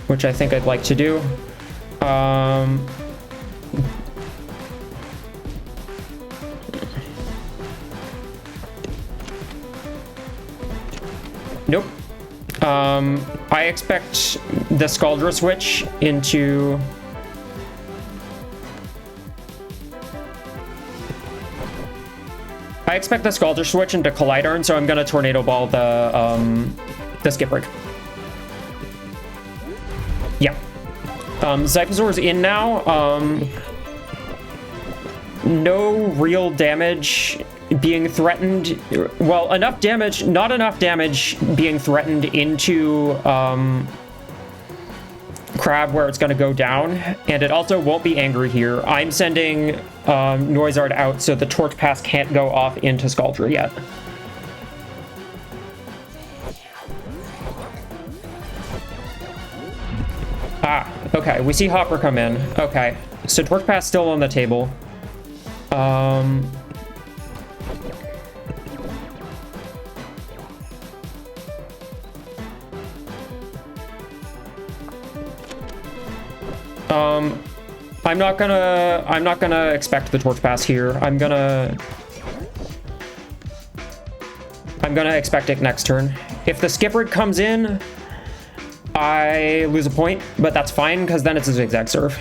which I think I'd like to do. Nope. I expect the Scaldra switch into... I expect the Scaldra switch into Collidarn, so I'm gonna Tornado Ball the Skip Rig. Yeah. Zyposaur's in now. No real damage being threatened. Well, enough damage, not enough damage being threatened into Crab where it's going to go down, and it also won't be angry here. I'm sending Noizard out so the Torch Pass can't go off into Scaldra yet. Ah, okay, we see Hopper come in. Okay, so Torch Pass still on the table. I'm not gonna expect the Torch Pass here. I'm gonna expect it next turn. If the Skip Rig comes in, I lose a point, but that's fine because then it's a Zigzag serve.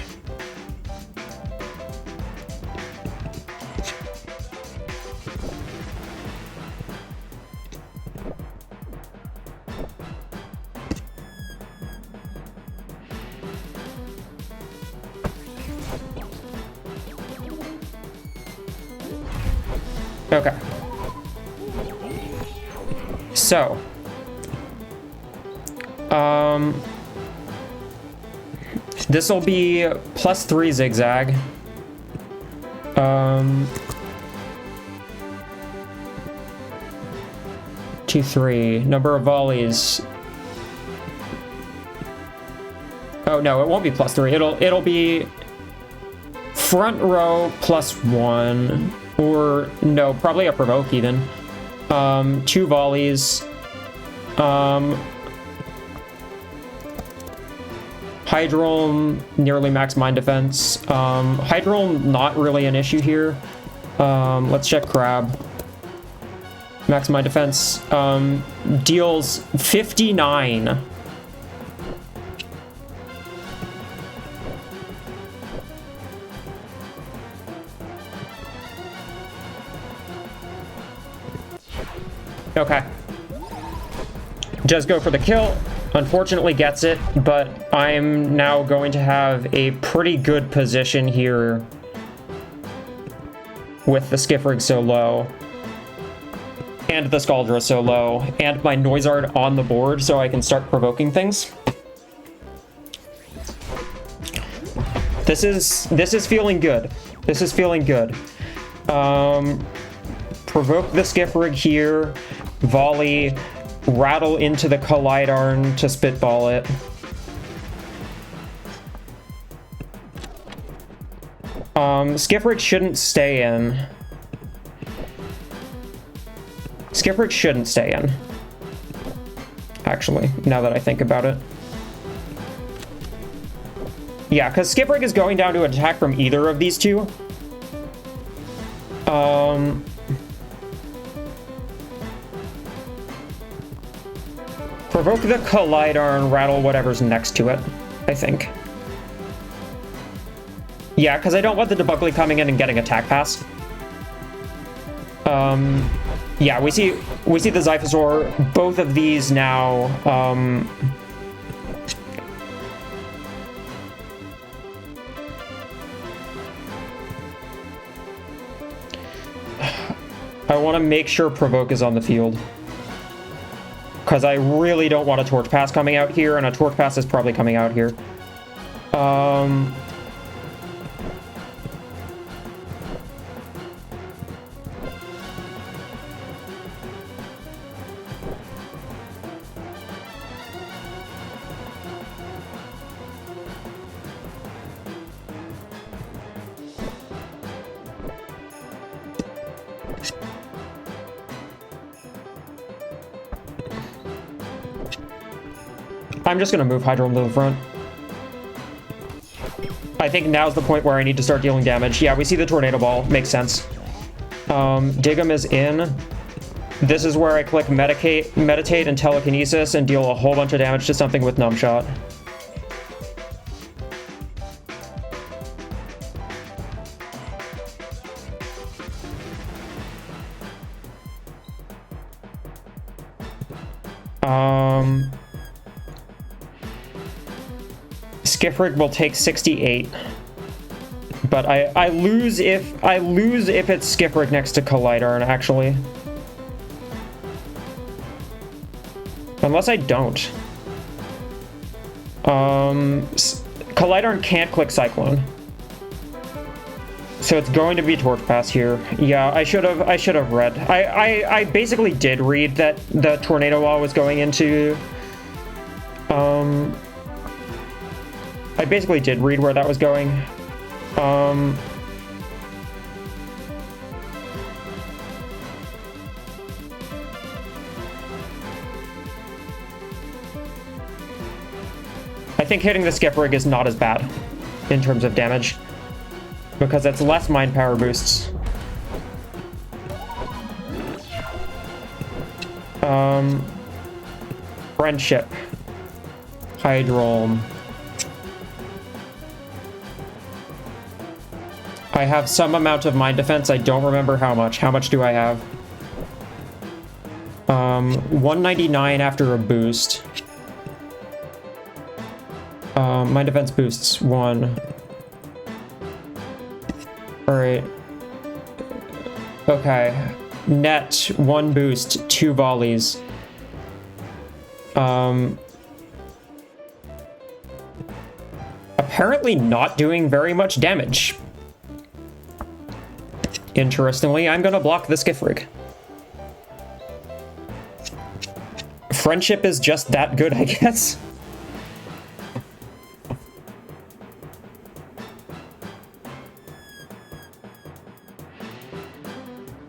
Okay. So, this will be +3 Zigzag. 2, 3. Number of volleys. Oh no, it won't be +3. It'll be front row +1. Or, no, probably a provoke even. 2 volleys. Hydrolm, nearly max mind defense. Hydrolm, not really an issue here. Let's check Crab. Max mind defense. Deals 59. Okay. Just go for the kill. Unfortunately gets it, but I'm now going to have a pretty good position here with the Skip Rig so low. And the Scaldra so low. And my Noizard on the board so I can start provoking things. This is feeling good. This is feeling good. Provoke the Skip Rig here. Volley, rattle into the Collidarn to spitball it. Skip Rig shouldn't stay in. Skip Rig shouldn't stay in. Actually, now that I think about it. Yeah, because Skip Rig is going down to attack from either of these two. Provoke the Collidarn, rattle whatever's next to it, I think. Yeah, because I don't want the Debugly coming in and getting attack pass. Yeah, we see the Zyphosaur, both of these now. I want to make sure Provoke is on the field. Because I really don't want a Torch Pass coming out here, and a Torch Pass is probably coming out here. I'm just going to move Hydro to the front. I think now's the point where I need to start dealing damage. Yeah, we see the Tornado Ball. Makes sense. Dig'em is in. This is where I click Meditate and Telekinesis and deal a whole bunch of damage to something with Numb Shot. Skiffrig will take 68, but I lose if it's Skiffrig next to Collidarn, actually. Unless I don't. Collidarn can't click Cyclone, so it's going to be Torch Pass here. Yeah, I should have read. I basically did read that the Tornado Wall was going into. I basically did read where that was going. I think hitting the Skiffrig is not as bad in terms of damage, because it's less mind power boosts. Friendship. Hydrolm. I have some amount of mind defense. I don't remember how much. How much do I have? 199 after a boost. Mind defense boosts 1. Alright. Okay. Net 1 boost, 2 volleys. Apparently not doing very much damage. Interestingly, I'm gonna block the Skiffrig. Friendship is just that good, I guess.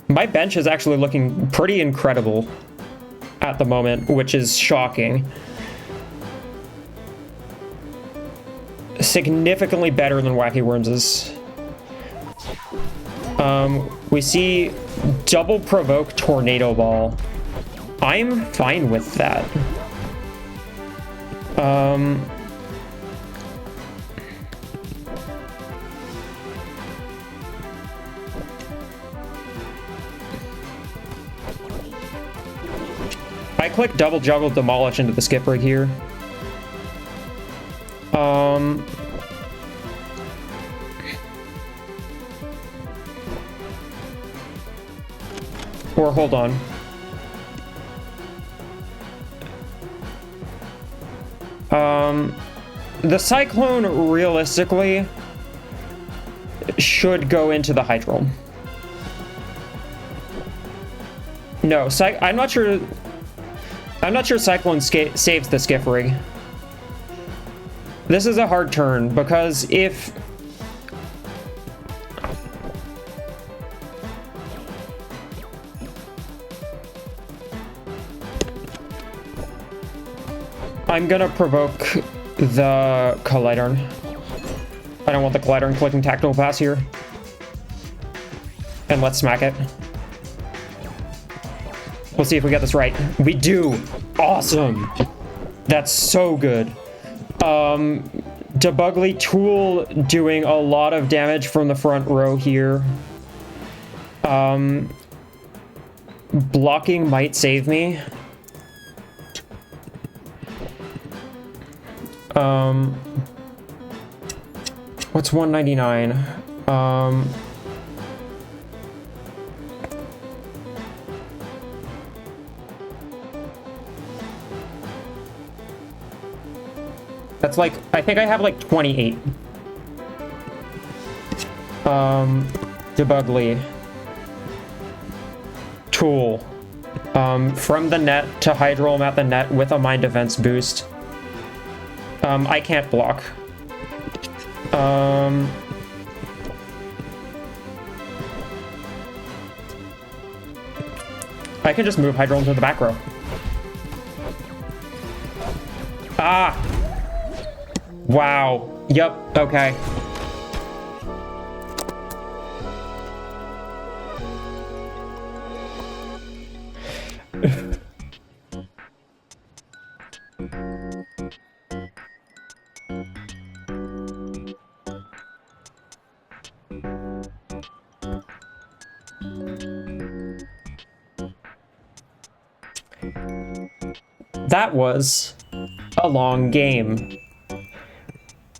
My bench is actually looking pretty incredible at the moment, which is shocking. Significantly better than Wacky Worms's. We see double provoke Tornado Ball. I'm fine with that. I click double juggle demolish into the Skiffrig here. Or hold on. The Cyclone realistically should go into the Hydro. No, I'm not sure. I'm not sure Cyclone saves the Skiffrig. This is a hard turn because if I'm gonna provoke the Collidarn. I don't want the Collidarn clicking Tactical Pass here. And let's smack it. We'll see if we get this right. We do! Awesome! That's so good. Debugly Tool doing a lot of damage from the front row here. Blocking might save me. What's 199? That's like, I think I have like 28. Debugly. Tool. From the net to hydroam at the net with a mine defense boost. I can't block. I can just move hydroam to the back row. Ah! Wow. Yep, okay. That was a long game.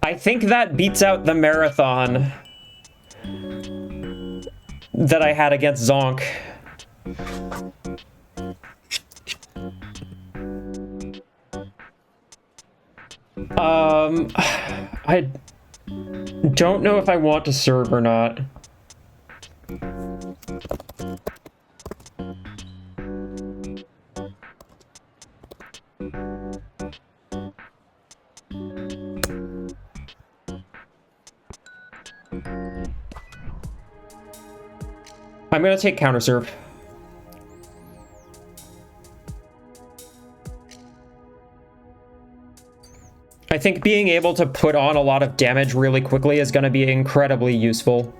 I think that beats out the marathon that I had against Zonk. I don't know if I want to serve or not. I'm gonna take counter serve. I think being able to put on a lot of damage really quickly is gonna be incredibly useful.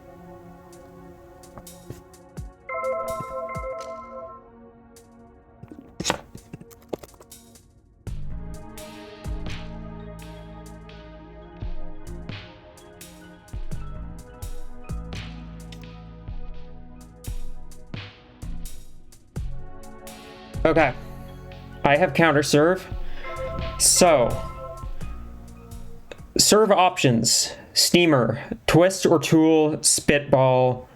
Okay, I have counter serve. So, serve options: steamer, twist or tool, spitball.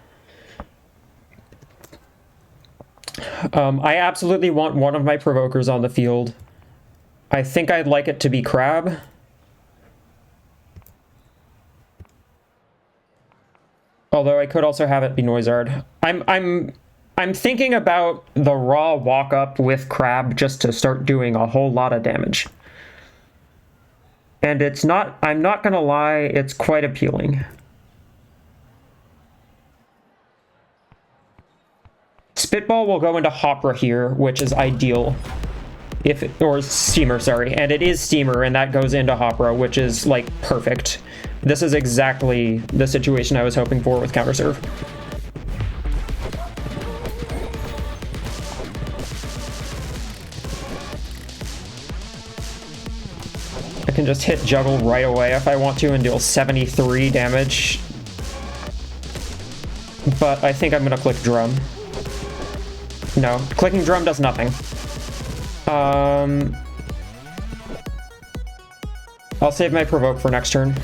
I absolutely want one of my provokers on the field. I think I'd like it to be crab. Although I could also have it be Noizard. I'm thinking about the raw walk up with crab just to start doing a whole lot of damage. And it's not, I'm not gonna lie, it's quite appealing. Spitball will go into Hopra here, which is ideal. Or Steamer, sorry. And it is Steamer, and that goes into Hopra, which is, like, perfect. This is exactly the situation I was hoping for with counter serve. I can just hit juggle right away if I want to and deal 73 damage. But I think I'm gonna click drum. No, clicking drum does nothing. I'll save my provoke for next turn.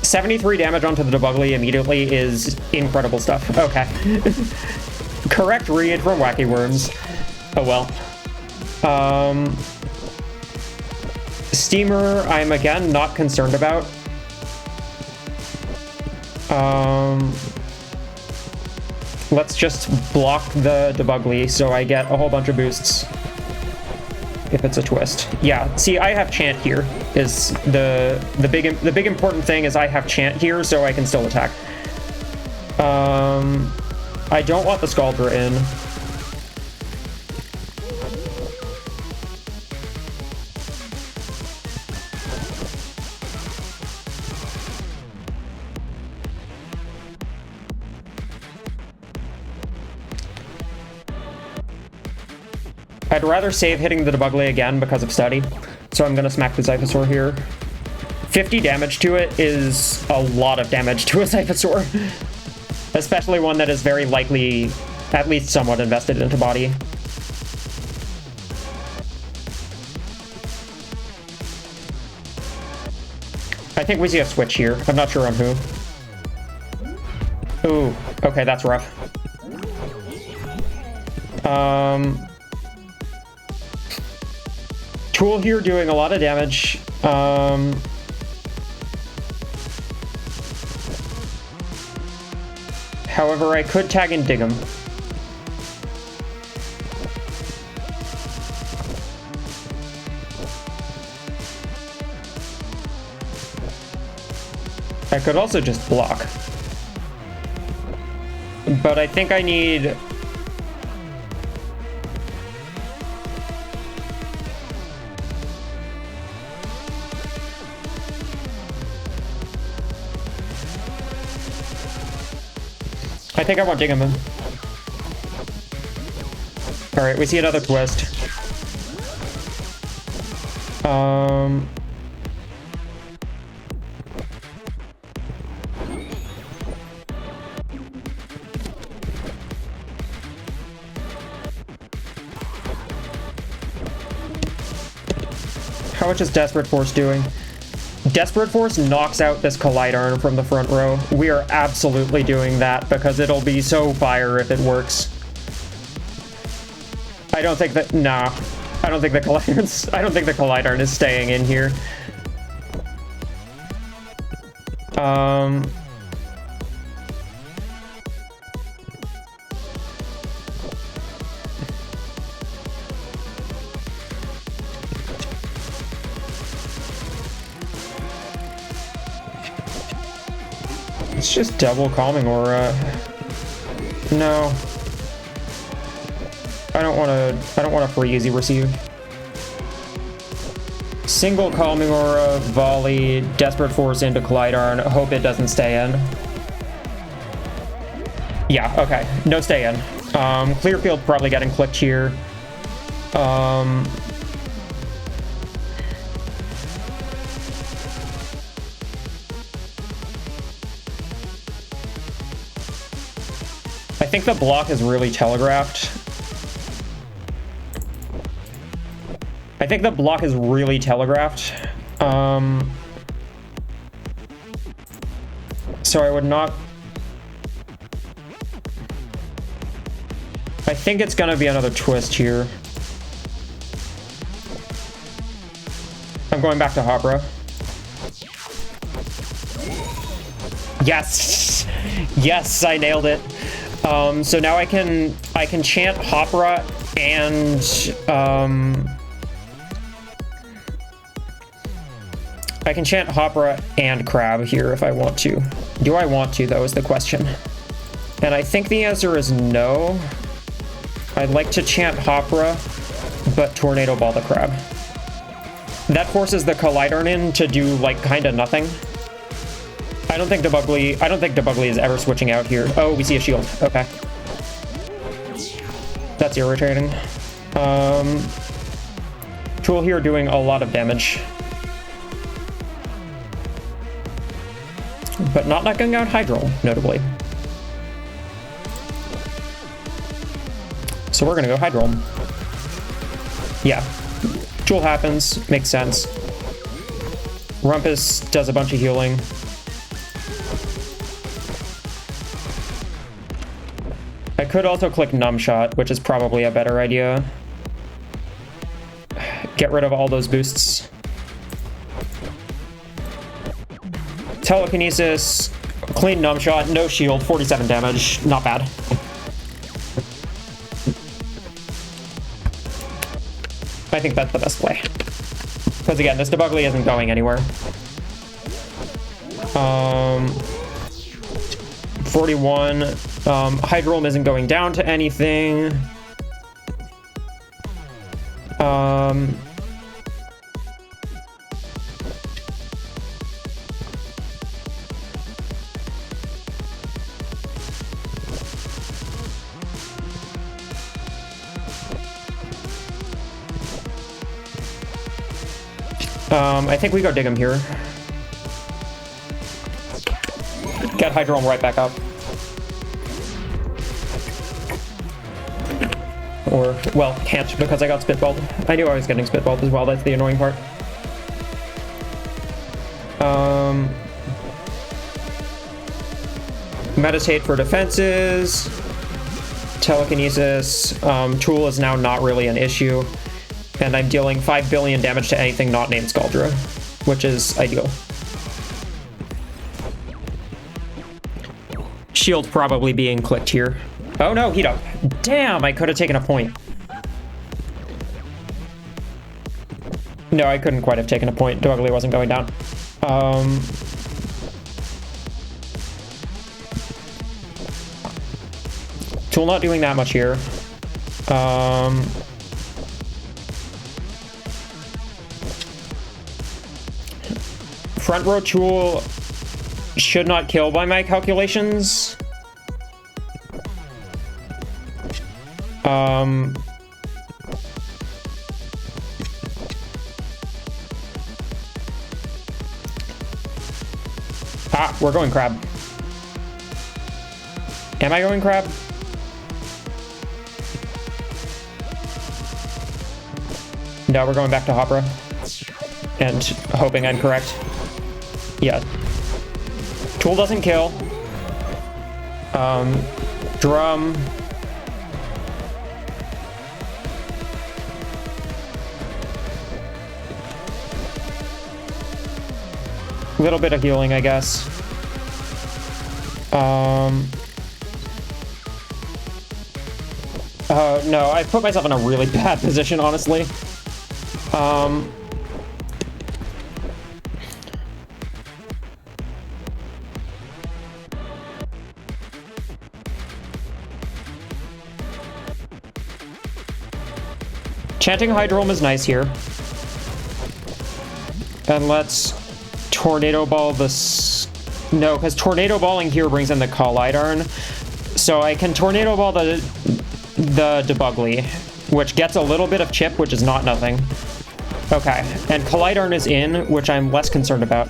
73 damage onto the Debugly immediately is incredible stuff. Okay. Correct read from Wacky Worms. Oh well. Steamer, I'm again not concerned about. Let's just block the Debugly so I get a whole bunch of boosts. If it's a twist. Yeah, see, I have chant here. Is the big important thing is I have chant here so I can still attack. I don't want the Scaldra in. I'd rather save hitting the Debuggly again because of study, so I'm gonna smack the Zyphosaur here. 50 damage to it is a lot of damage to a Zyphosaur, especially one that is very likely at least somewhat invested into body. I think we see a switch here. I'm not sure on who. Ooh, okay, that's rough. Tool here doing a lot of damage. However, I could tag and dig him. I could also just block. But I think I need... I think I want Dig him in. Alright, we see another twist. How much is Desperate Force doing? Desperate Force knocks out this Collidarn from the front row. We are absolutely doing that because it'll be so fire if it works. I don't think that... Nah. I don't think the Collidarn is staying in here. It's just double Calming Aura. No. I don't want to free easy receive. Single Calming Aura, volley, Desperate Force into Collidarn. Hope it doesn't stay in. Yeah, okay. No stay in. Clearfield probably getting clicked here. I think the block is really telegraphed. So I would not... I think it's gonna be another twist here. I'm going back to Hopra. Yes! Yes, I nailed it. So now I can chant Hopra and I can chant Hopra and Crab here if I want to. Do I want to, though, is the question. And I think the answer is no. I'd like to chant Hopra, but Tornado Ball the Crab. That forces the Collidarn in to do, like, kinda nothing. I don't think Debuggly is ever switching out here. Oh, we see a shield. Okay. That's irritating. Tool here doing a lot of damage. But not knocking out Hydro, notably. So we're gonna go Hydro. Yeah. Tool happens, makes sense. Rumpus does a bunch of healing. I could also click Numb Shot, which is probably a better idea. Get rid of all those boosts. Telekinesis, clean Numb Shot, no shield, 47 damage, not bad. I think that's the best play. Because again, this Debuggly isn't going anywhere. 41. Hydrolm isn't going down to anything. I think we go dig him here. Get Hydro right back up. Or, well, can't because I got spitballed. I knew I was getting spitballed as well, that's the annoying part. Meditate for defenses. Telekinesis. Tool is now not really an issue. And I'm dealing 5 billion damage to anything not named Scaldra, which is ideal. Shield probably being clicked here. Oh no, heat up. Damn, I could have taken a point. No, I couldn't quite have taken a point. Dougly wasn't going down. Tool not doing that much here. Front row Tool should not kill by my calculations. We're going crab. Am I going crab? No, we're going back to Hopra. And hoping I'm correct. Yeah. Tool doesn't kill. Drum. Little bit of healing, I guess. No, I put myself in a really bad position, honestly. Chanting Hydrome is nice here. And let's Tornado Ball this... No, because Tornado Balling here brings in the Collidarn. So I can Tornado Ball the Debugly, which gets a little bit of chip, which is not nothing. Okay, and Collidarn is in, which I'm less concerned about.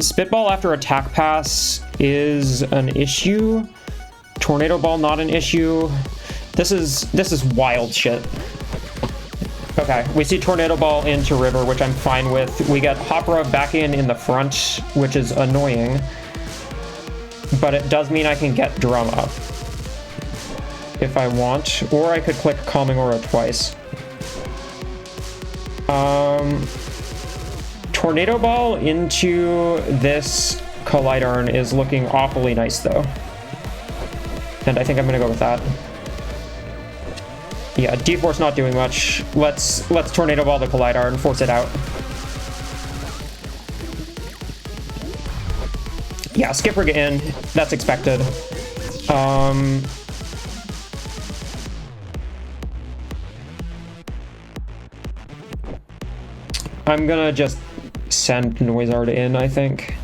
Spitball after Attack Pass is an issue. Tornado Ball not an issue. This is wild shit. Okay, we see Tornado Ball into River, which I'm fine with. We get Hopra back in the front, which is annoying. But it does mean I can get Drum up. If I want. Or I could click Calming Aura twice. Tornado Ball into this Collidarn is looking awfully nice, though. And I think I'm gonna go with that. Yeah, D-Force not doing much. Let's Tornado Ball the Collidarn and force it out. Yeah, skip rig in. That's expected. I'm gonna just send Noizard in, I think.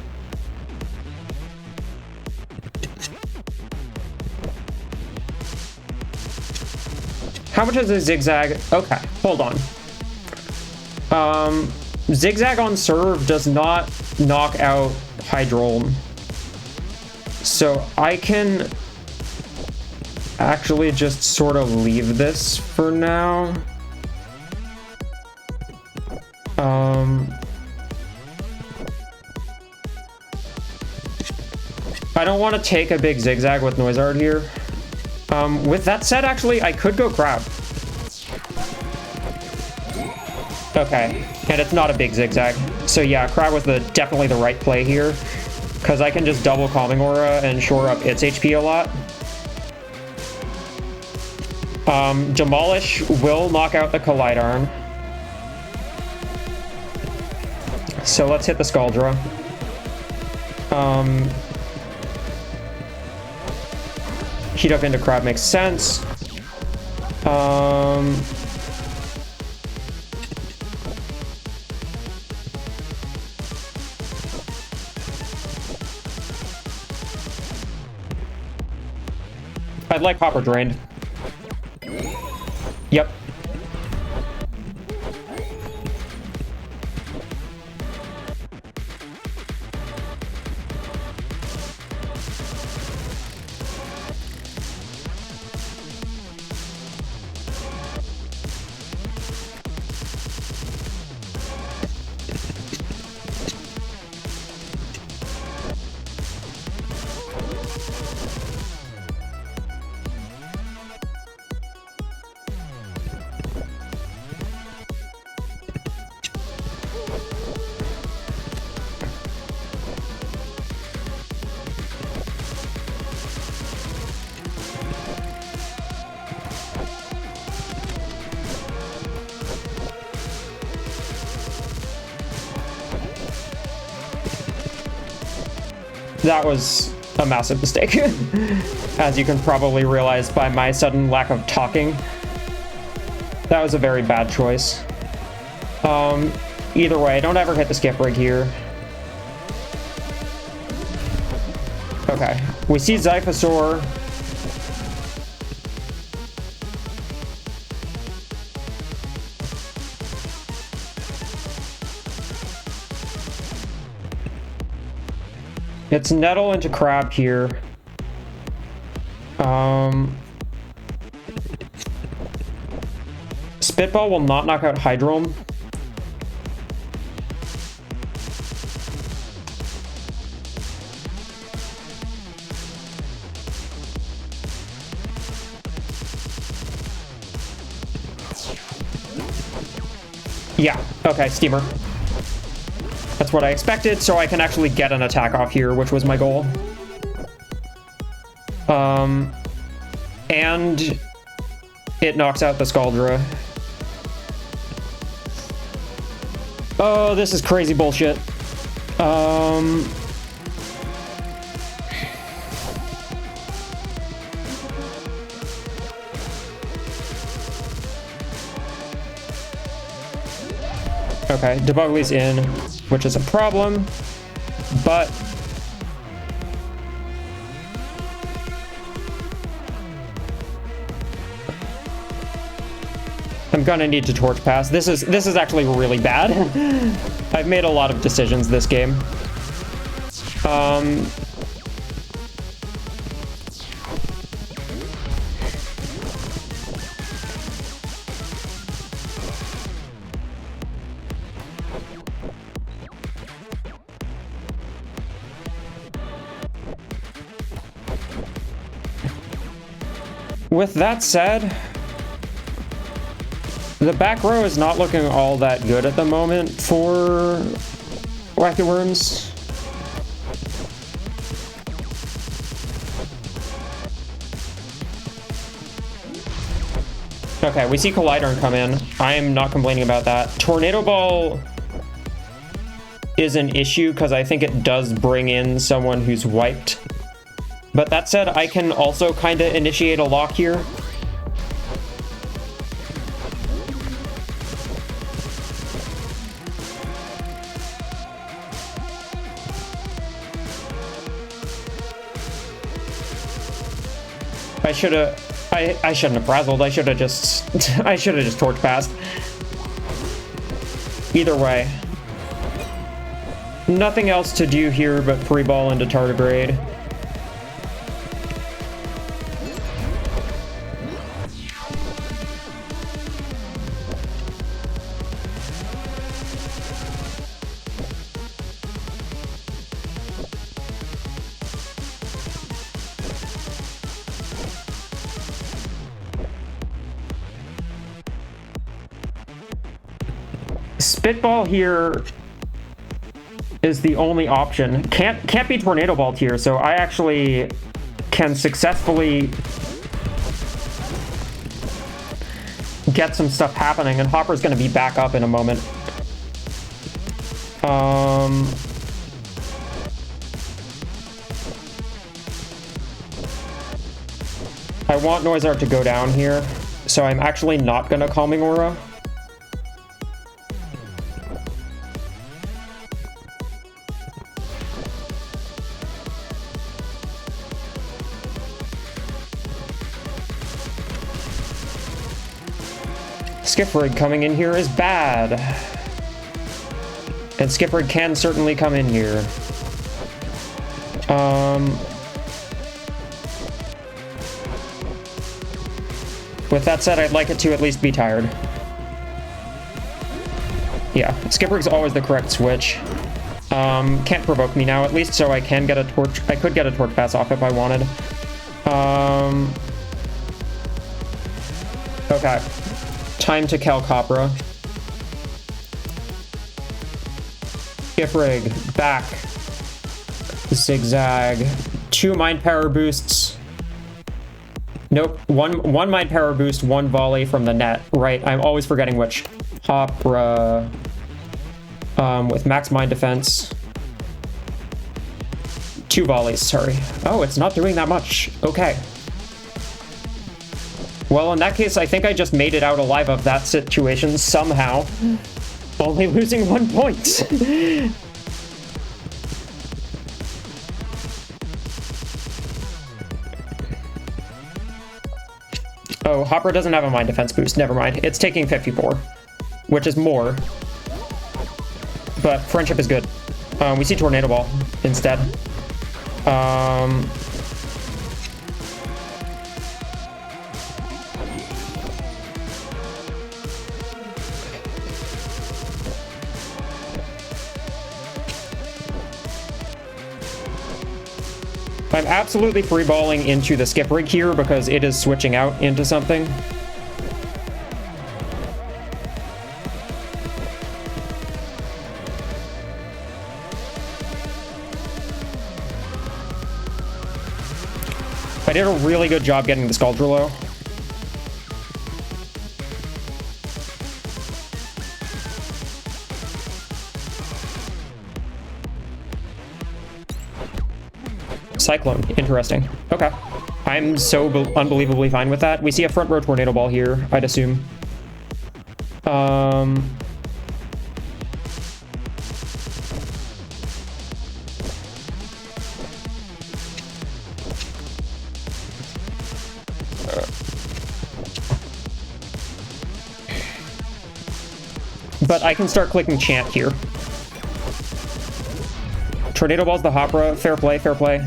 How much is a Zigzag? Okay, hold on. Zigzag on serve does not knock out Hydrome. So I can actually just sort of leave this for now. I don't want to take a big Zigzag with Noizard here. With that said, actually, I could go Crab. Okay, and it's not a big Zigzag. So yeah, Crab was definitely the right play here, because I can just double Calming Aura and shore up its HP a lot. Demolish will knock out the Collidarn. So let's hit the Scaldra. Heat up into Crab makes sense. I'd like Hopper drained. Yep. That was a massive mistake, as you can probably realize by my sudden lack of talking. That was a very bad choice. Either way, don't ever hit the skip rig here. Okay, we see Zyphosaur. It's Nettle into Crab here. Spitball will not knock out Hydrome. Yeah, okay, Steamer. That's what I expected, so I can actually get an attack off here, which was my goal. And it knocks out the Scaldra. Oh, this is crazy bullshit. Okay, Debuggly's in, which is a problem, but I'm gonna need to Torch Pass. This is actually really bad. I've made a lot of decisions this game. With that said, the back row is not looking all that good at the moment for Wacky Worms. Okay, we see Collider come in. I am not complaining about that. Tornado Ball is an issue because I think it does bring in someone who's wiped. But that said, I can also kind of initiate a lock here. I shouldn't have frazzled. I should have just torch passed. Either way, nothing else to do here but free ball into tardigrade. Spitball here is the only option. Can't be Tornado Ball here, so I actually can successfully get some stuff happening, and Hopper's going to be back up in a moment. I want Noise Art to go down here, so I'm actually not going to Calming Aura. Skiprig coming in here is bad. And Skiprig can certainly come in here. With that said, I'd like it to at least be tired. Yeah, Skiprig's always the correct switch. Can't provoke me now, at least, so I can get a torch. I could get a torch pass off if I wanted. Okay. Time to Calcopra. Skiprig, back. Zigzag. 2 Mind Power boosts. Nope, one Mind Power boost, 1 volley from the net. Right, I'm always forgetting which. Hopra. With max Mind Defense. 2 volleys, sorry. Oh, it's not doing that much. Okay. Well, in that case, I think I just made it out alive of that situation somehow. Only losing 1 point. Oh, Hopper doesn't have a mind defense boost. Never mind. It's taking 54, which is more. But friendship is good. We see Tornado Ball instead. I'm absolutely freeballing into the skip rig here because it is switching out into something. I did a really good job getting the Scaldra low. Cyclone, interesting. Okay. I'm so unbelievably fine with that. We see a front row Tornado Ball here, I'd assume. But I can start clicking chant here. Tornado Ball's the Hopra. Fair play, fair play.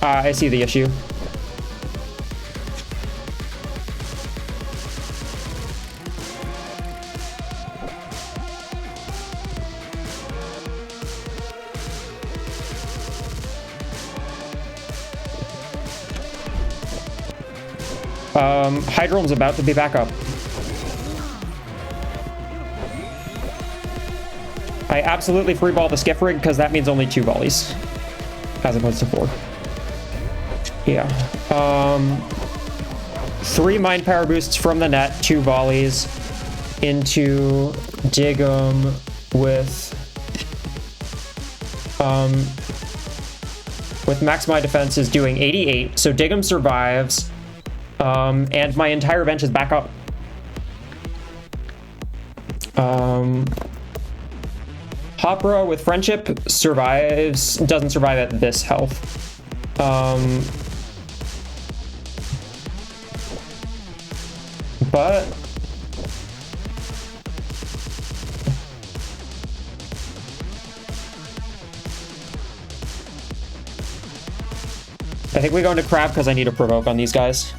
I see the issue. Hydrom's about to be back up. I absolutely freeball the skiff rig because that means only 2 volleys as opposed to 4. Yeah. 3 mind power boosts from the net, 2 volleys into Dig'em with max my defense is doing 88, so Dig'em survives, and my entire bench is back up. Hopra with friendship survives, doesn't survive at this health. But I think we go into crab because I need a provoke on these guys.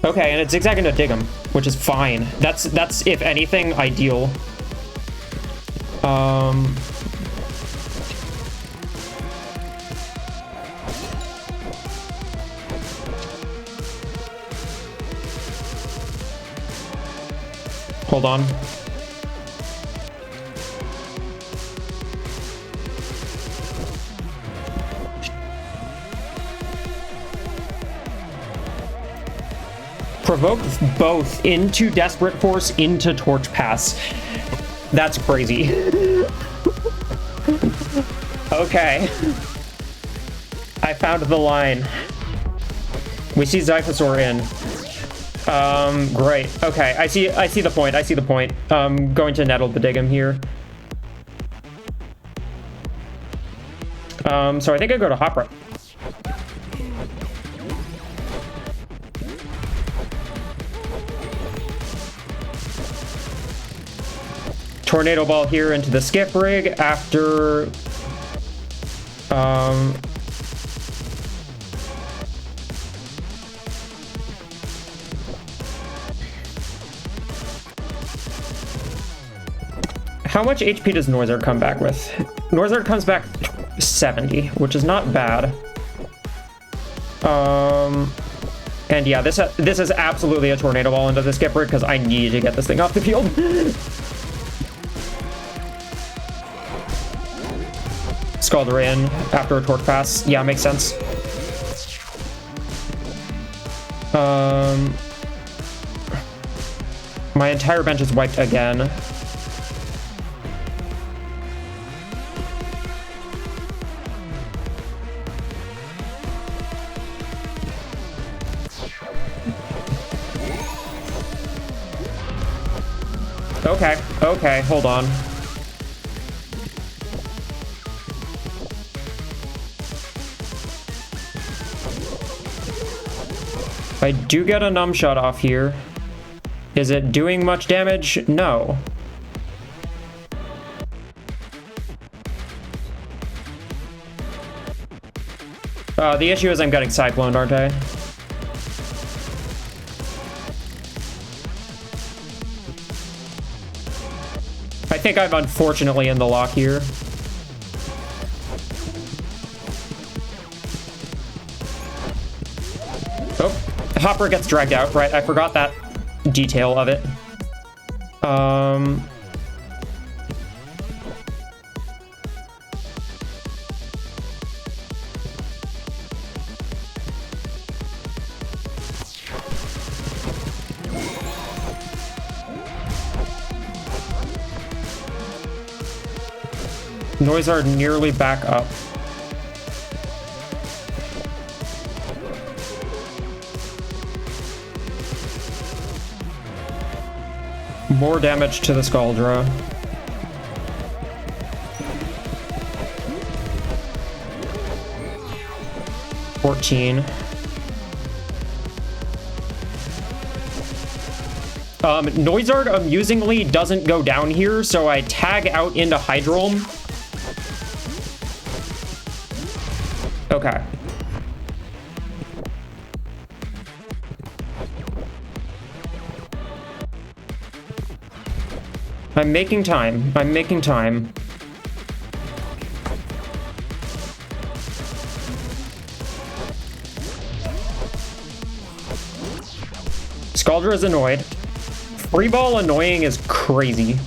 Okay, and it's zigzagging to Dig'em, which is fine. That's if anything ideal. Hold on. Provoke both into Desperate Force, into Torch Pass. That's crazy. Okay. I found the line. We see Zyphosaur in. Great. Okay, I see the point. I see the point. Going to Nettle the Dig'em here. So I think I go to Hopra. Tornado Ball here into the skip rig after how much HP does Norzard come back with? Norzard comes back 70, which is not bad. And yeah, this is absolutely a Tornado Ball into the skip rig because I need to get this thing off the field. Scaldra in after a Torque Pass. Yeah, makes sense. My entire bench is wiped again. Okay, hold on. I do get a numb shot off here. Is it doing much damage? No. The issue is I'm getting cycloned, aren't I? I think I'm unfortunately in the lock here. Oh, Hopper gets dragged out, right? I forgot that detail of it. Noise are nearly back up. More damage to the Scaldra. $14. Noizard amusingly doesn't go down here, so I tag out into Hydrolm. Okay. I'm making time. I'm making time. Scaldra is annoyed. Free ball annoying is crazy.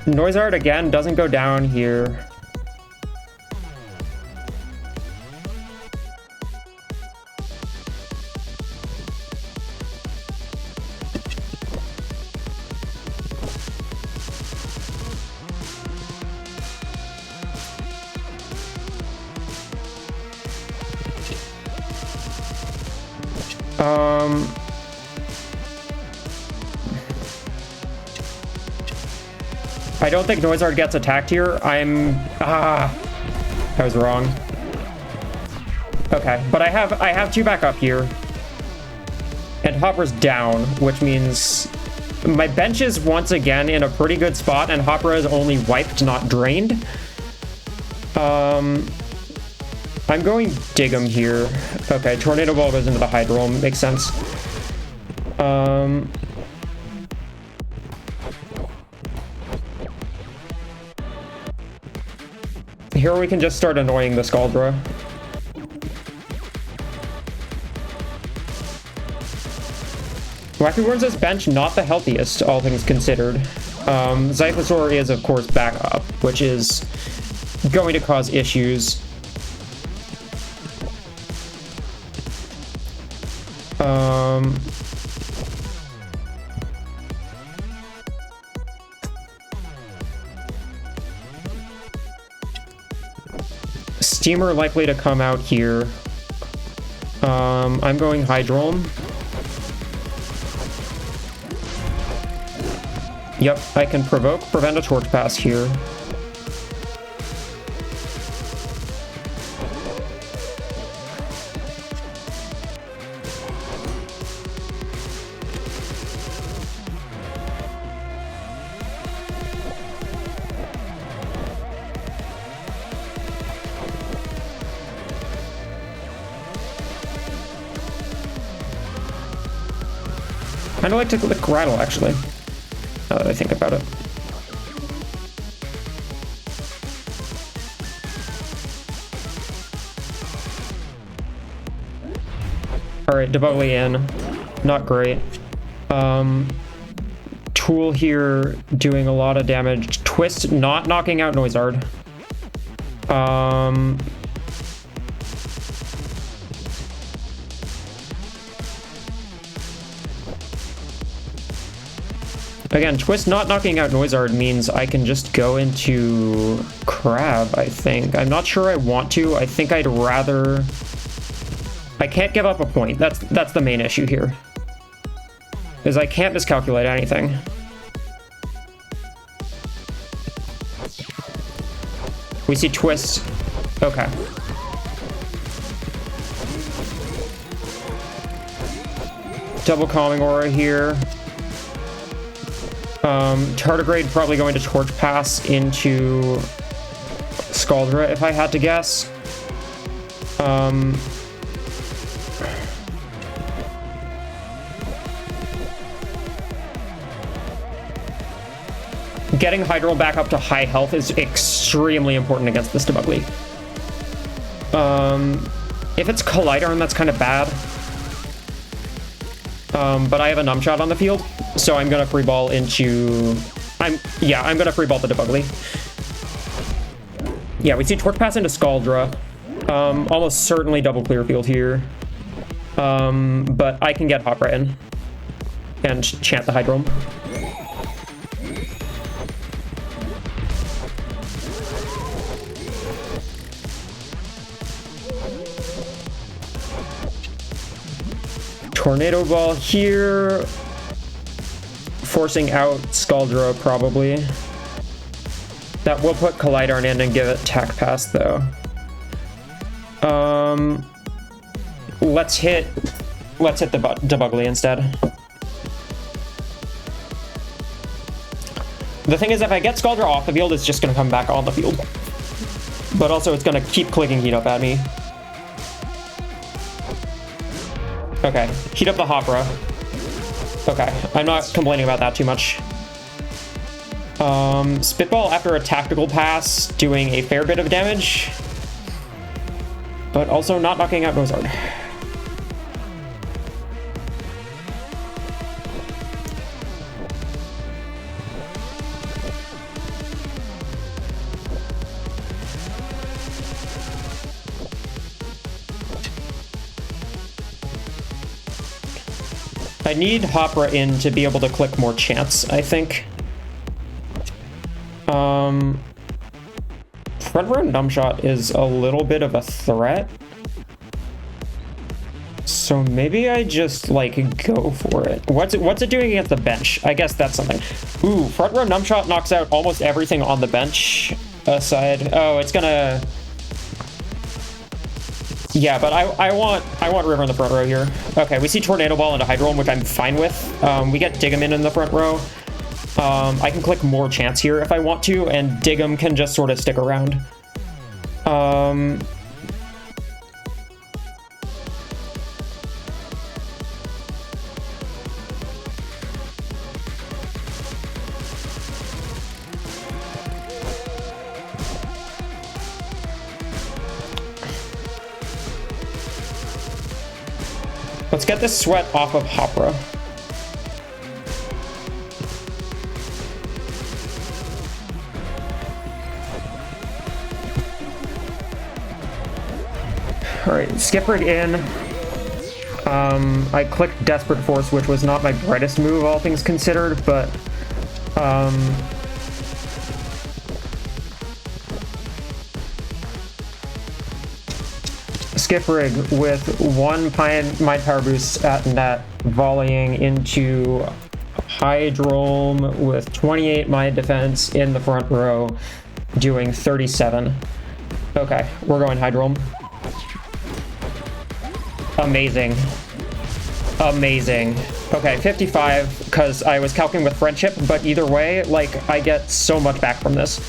Noizard again doesn't go down here. I don't think Noizard gets attacked here. I was wrong. Okay, but I have two back up here. And Hopper's down, which means my bench is once again in a pretty good spot, and Hopper is only wiped, not drained. I'm going Dig'em here. Okay, Tornado Ball goes into the Hydrolm. Makes sense. Here we can just start annoying the Scaldra. Wacky Worms' bench not the healthiest, all things considered. Zyphosaur is, of course, back up, which is going to cause issues. Steamer likely to come out here. I'm going Hydrolm. Yep, I can prevent a Torch Pass here. I'd like to click Rattle, actually, now that I think about it. Alright, Debugly in. Not great. Tool here doing a lot of damage. Twist not knocking out Noizard. Again, Twist not knocking out Noizard means I can just go into Crab, I think. I'm not sure I want to. I think I'd rather... I can't give up a point. That's the main issue here. Is I can't miscalculate anything. We see Twist. Okay. Double Calming Aura here. Tardigrade probably going to Torch Pass into Scaldra if I had to guess. Getting Hydro back up to high health is extremely important against this Debugly. If it's Collidarm, that's kind of bad. But I have a Numshot on the field, so I'm gonna free ball into... I'm gonna free ball the Debugly. Yeah, we see Torch Pass into Scaldra. Almost certainly double clear field here. But I can get Hopra in and chant the Hydrome. Tornado Ball here, forcing out Scaldra probably. That will put Collidarm in and give it Tack Pass though. Let's hit the Debugly instead. The thing is, if I get Scaldra off the field, it's just gonna come back on the field. But also, it's gonna keep clicking Heat Up at me. Okay, heat up the Hopra. Okay, I'm not complaining about that too much. Spitball after a tactical pass, doing a fair bit of damage. But also not knocking out Noizard. I need Hopra in to be able to click more chance, I think. Front row Numshot is a little bit of a threat. So maybe I just, like, go for it. What's it doing against the bench? I guess that's something. Ooh, front row Numshot knocks out almost everything on the bench aside. Oh, it's gonna... Yeah, but I want River in the front row here. Okay, we see Tornado Ball into Hydrome, which I'm fine with. We get Dig'em in the front row. I can click more chance here if I want to, and Dig'em can just sort of stick around. Let's get this sweat off of Hopra. Alright, Skip Rig in. I clicked Desperate Force, which was not my brightest move, all things considered, but... Skip Rig with one Mind Power Boost at net, volleying into Hydrome with 28 Mind Defense in the front row, doing 37. Okay, we're going Hydrome. Amazing. Amazing. Okay, 55, because I was calculating with Friendship, but either way, like, I get so much back from this.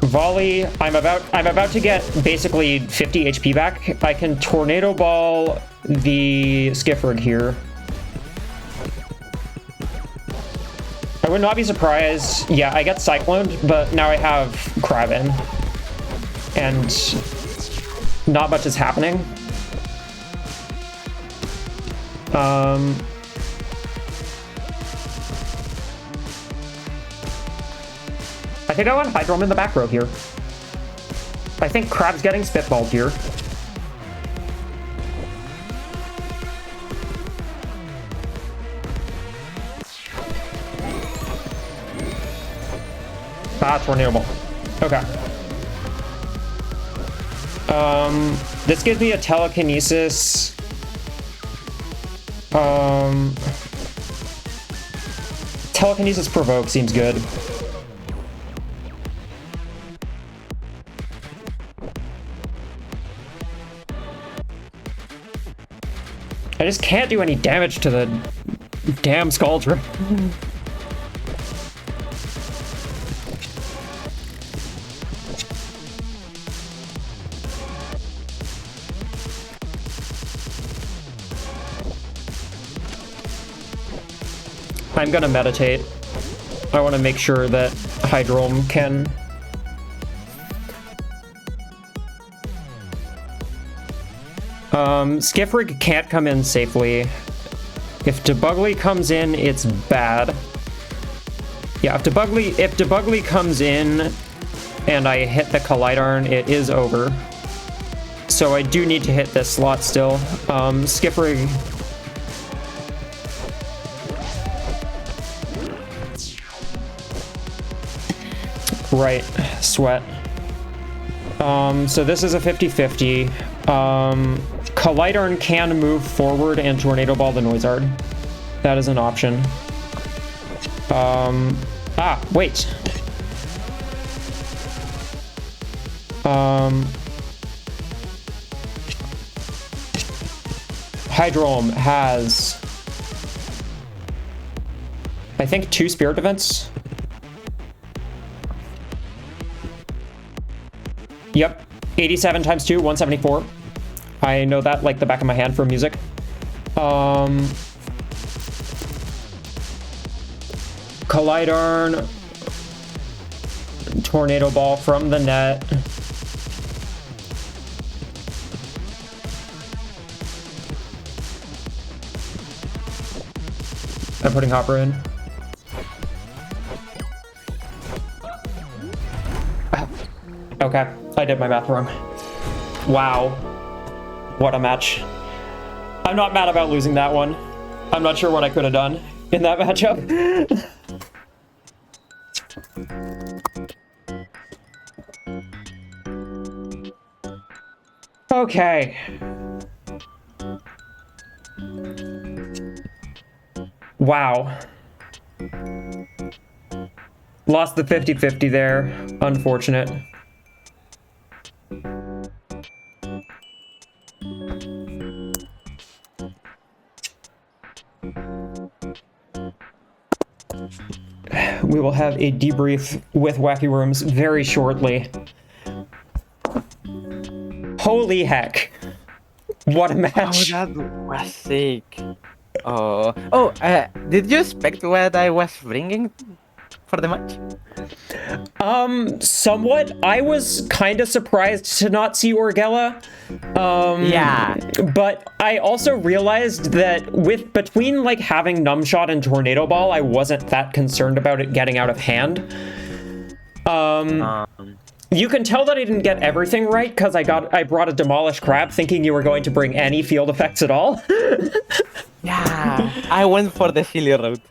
Volley, I'm about to get basically 50 HP back. I can Tornado Ball the Skifford here. I would not be surprised. Yeah, I get Cycloned, but now I have Kraven. And not much is happening. Vertigo and Hydrom in the back row here. I think Crab's getting spitballed here. Tornado ball. Okay. This gives me a telekinesis. Telekinesis provoke seems good. I just can't do any damage to the damn Scaldra. I'm gonna meditate. I want to make sure that Hydrom can... Skiffrig can't come in safely. If Debugly comes in, it's bad. Yeah, if Debugly comes in and I hit the Collidarn, it is over. So I do need to hit this slot still. Skiffrig... Right, sweat. So this is a 50-50. Collidarn can move forward and Tornado Ball the Noizard. That is an option. Wait. Hydrom has, I think, 2 Spirit Events. Yep, 87 times 2, 174. I know that like the back of my hand from music. Collidarn, Tornado Ball from the net. I'm putting Hopper in. Okay, I did my math wrong. Wow. What a match. I'm not mad about losing that one. I'm not sure what I could have done in that matchup. Okay. Wow. Lost the 50-50 there. Unfortunate. We will have a debrief with Wacky Worms very shortly. Holy heck. What a match. Oh, that was sick. Did you expect what I was bringing for the match? Somewhat. I was kind of surprised to not see Orgella. Yeah. But I also realized that between like having Numbshot and Tornado Ball, I wasn't that concerned about it getting out of hand. You can tell that I didn't get everything right because I brought a Demolish Crab thinking you were going to bring any field effects at all. Yeah, I went for the silly route.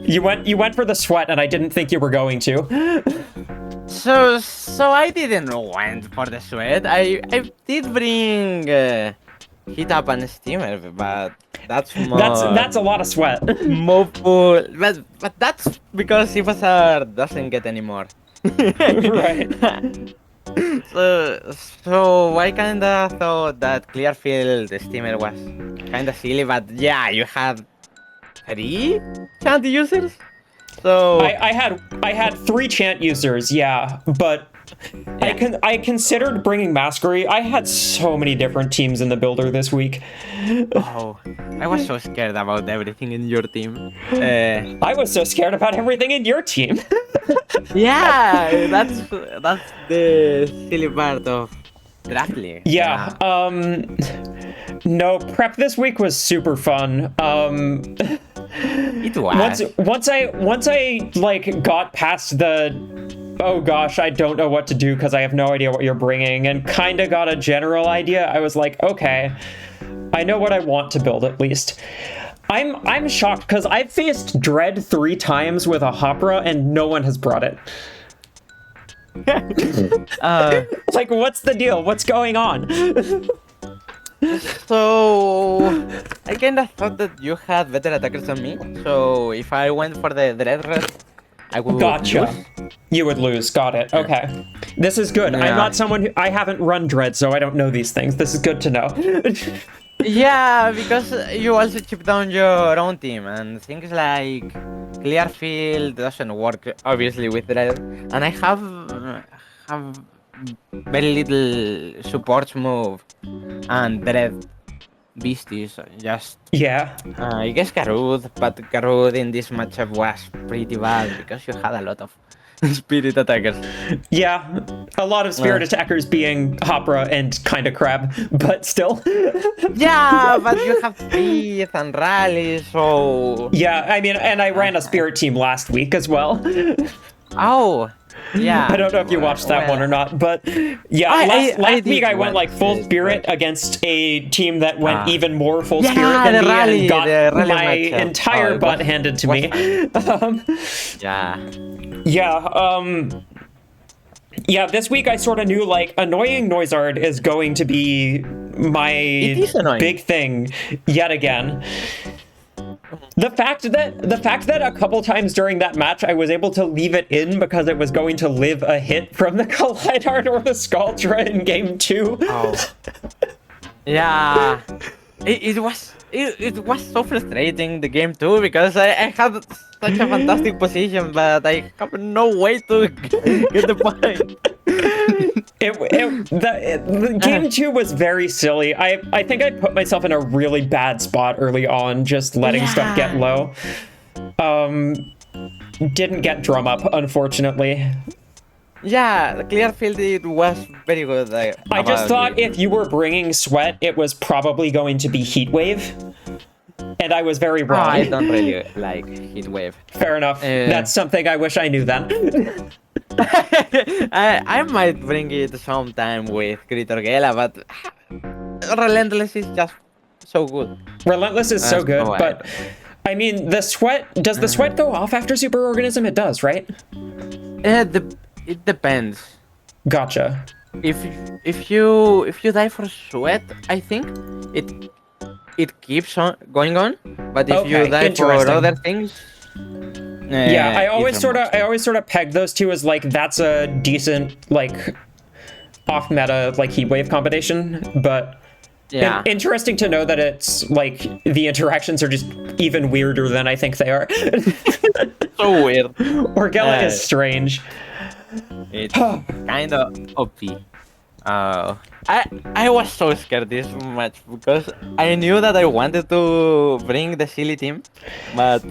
You went for the sweat, and I didn't think you were going to. So I didn't went for the sweat. I did bring Heat Up and Steamer, but that's more... That's a lot of sweat. More full, but that's because Ifasar doesn't get any more. Right. So I kinda thought that Clearfield Steamer was kinda silly, but yeah, you had 3 chant users. So I had 3 chant users, yeah, but yeah. I considered bringing Masquery. I had so many different teams in the builder this week. Oh, I was so scared about everything in your team. I was so scared about everything in your team. Yeah, that's the silly part of Draft League. Yeah. No, prep this week was super fun. It was. Once I like got past the oh gosh, I don't know what to do because I have no idea what you're bringing, and kind of got a general idea. I was like, okay, I know what I want to build at least. I'm shocked because I've faced Dread 3 times with a Hopra and no one has brought it. Like, what's the deal? What's going on? So I kinda thought that you had better attackers than me. So if I went for the Dread Red, I would Gotcha. lose. You would lose. Got it. Okay. This is good. I'm Yeah. not someone who... I haven't run Dread, so I don't know these things. This is good to know. Yeah, because you also chip down your own team, and things like clear field doesn't work obviously with Dread. And I have very little support move and Dread beasties. Just Yeah. I guess Garud, but Garud in this matchup was pretty bad because you had a lot of spirit attackers. Yeah. A lot of spirit attackers being Hopra and kind of Crab, but still. Yeah, but you have speed and rally, so... Yeah, I mean, and I ran a spirit team last week as well. Oh, yeah. I don't know if you watched that one or not, but yeah, last week I went like full spirit against a team that went even more full spirit than me and got my entire butt handed to me. Yeah, this week I sort of knew like annoying Noizard is going to be my big thing yet again. The fact that a couple times during that match I was able to leave it in because it was going to live a hit from the Collidart or the Scaldra in game 2. Oh. Yeah. It was so frustrating, the game 2, because I had such a fantastic position, but I have no way to get the point. The game 2 was very silly. I think I put myself in a really bad spot early on, just letting stuff get low. Didn't get drum up, unfortunately. Yeah, the clear field, it was very good. I just thought if you were bringing Sweat, it was probably going to be Heat Wave. And I was very wrong. I don't really like Heat Wave. Fair enough. That's something I wish I knew then. I might bring it sometime with Crit Orgella, but Relentless is just so good. Relentless is so good, but I mean, the Sweat, does the Sweat go off after Superorganism? It does, right? It depends. Gotcha. If you die for Sweat, I think it keeps on going on. But if you die for other things, yeah, I always sort of peg those two as like that's a decent like off meta like Heat Wave combination, but yeah, interesting to know that it's like the interactions are just even weirder than I think they are. So weird. Orgella is strange. It's kind of OP. I was so scared this match because I knew that I wanted to bring the silly team, but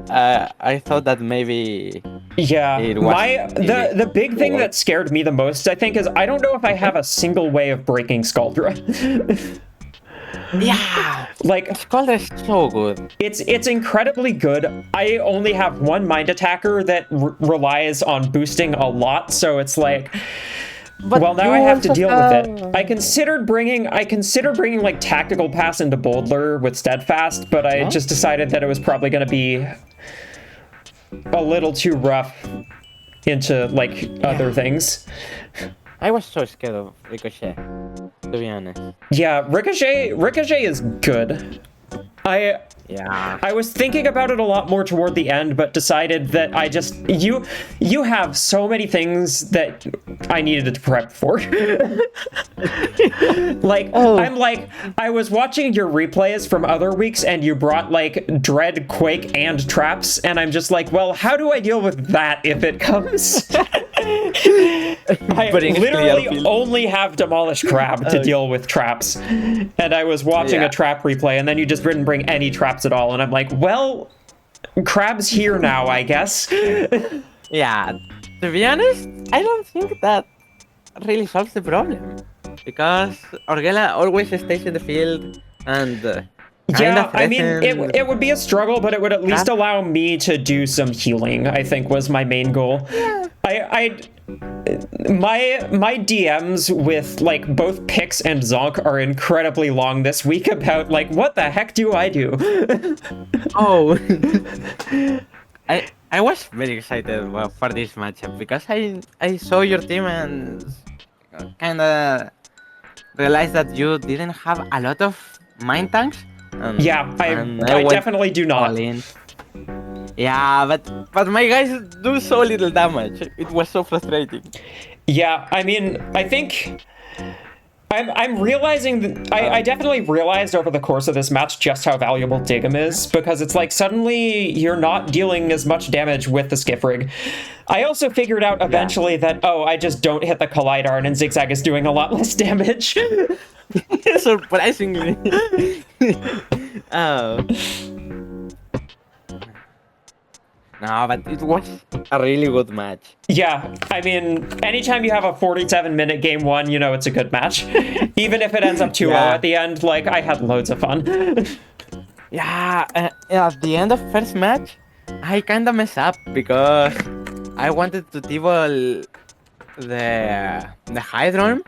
I thought that maybe the big thing that scared me the most, I think, is I don't know if I have a single way of breaking Scaldra. Yeah, like Scaldra is so good. It's incredibly good. I only have one mind attacker that relies on boosting a lot, so it's like, but well, now I have to deal with it. I considered bringing like tactical pass into Boldler with steadfast, but I just decided that it was probably going to be a little too rough into like other things. I was so scared of Ricochet, to be honest. Yeah, Ricochet is good. I was thinking about it a lot more toward the end, but decided that I just you have so many things that I needed to prep for. Like I was watching your replays from other weeks and you brought like Dread, Quake, and Traps, and I'm just like, well, how do I deal with that if it comes? I literally only have Demolish Crab to deal with traps, and I was watching a trap replay, and then you just didn't bring any traps at all, and I'm like, well, Crab's here now, I guess. Yeah, to be honest, I don't think that really solves the problem, because Orgella always stays in the field, and yeah, I mean, it would be a struggle, but it would at least allow me to do some healing, I think was my main goal. Yeah. My DMs with like both Pix and Zonk are incredibly long this week about like what the heck do I do? Oh, I was very excited for this matchup because I saw your team and kind of realized that you didn't have a lot of mind tanks. Yeah, I went definitely do not. all in. Yeah, but my guys do so little damage. It was so frustrating. Yeah, I mean, I think I'm realizing that I definitely realized over the course of this match just how valuable Dig'em is, because it's like suddenly you're not dealing as much damage with the skiff rig. I also figured out eventually that, oh, I just don't hit the Collide Arn and Zigzag is doing a lot less damage. Surprisingly. Oh. No, but it was a really good match. Yeah, I mean, anytime you have a 47-minute game one, you know it's a good match. Even if it ends up 2-0 at the end, like, I had loads of fun. Yeah, at the end of first match, I kind of messed up because I wanted to T-ball the Hydron,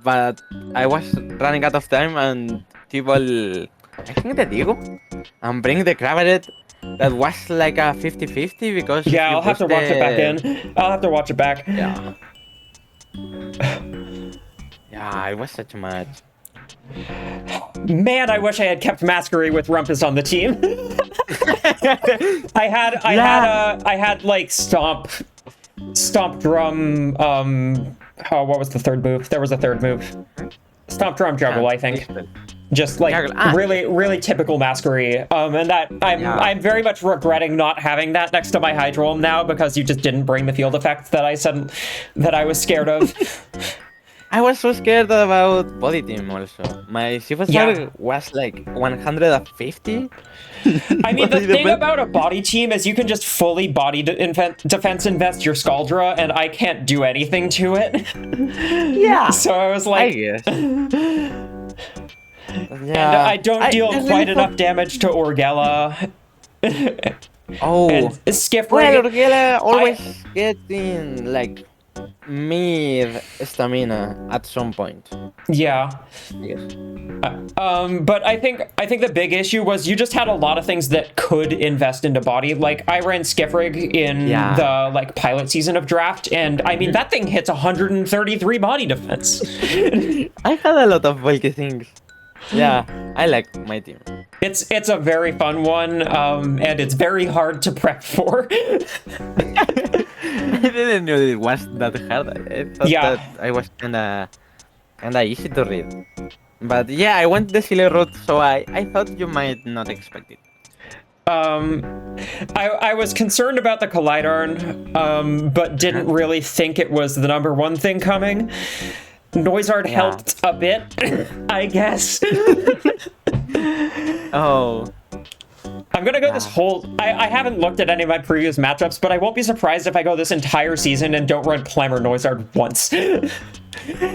but I was running out of time and T-ball, I think the Digo, and bring the Craveret. That was like a 50-50 because yeah, I'll have to watch it back in. I'll have to watch it back. Yeah. Yeah, it was such a match. Man, I wish I had kept Masquerie with Rumpus on the team. I had like Stomp Drum. Oh, what was the third move? There was a third move. Stomp Drum Juggle, I think. Just like really typical Masquerie. And that I'm very much regretting not having that next to my Hydrolm now, because you just didn't bring the field effects that I was scared of. I was so scared about body team also. My superstar was like 150. I mean, the thing about a body team is you can just fully body defense invest your Scaldra, and I can't do anything to it. Yeah. So I was like, I guess. And I don't deal quite enough damage to Orgella. Oh, and Skiff well, Rig. Orgella always getting like mid stamina at some point. Yeah. Yes. But I think the big issue was you just had a lot of things that could invest into body. Like I ran Skiff Rig in the like pilot season of Draft, and I mean that thing hits 133 body defense. I had a lot of bulky things. Yeah, I like my team. It's a very fun one, and it's very hard to prep for. I didn't know it was that hard. I thought that I was kinda easy to read. But yeah, I went the silly route, so I thought you might not expect it. I was concerned about the Collide Arn, but didn't really think it was the #1 thing coming. Noisard helped a bit, I guess. Oh. I'm gonna go this whole... I haven't looked at any of my previous matchups, but I won't be surprised if I go this entire season and don't run Climber Noisard once.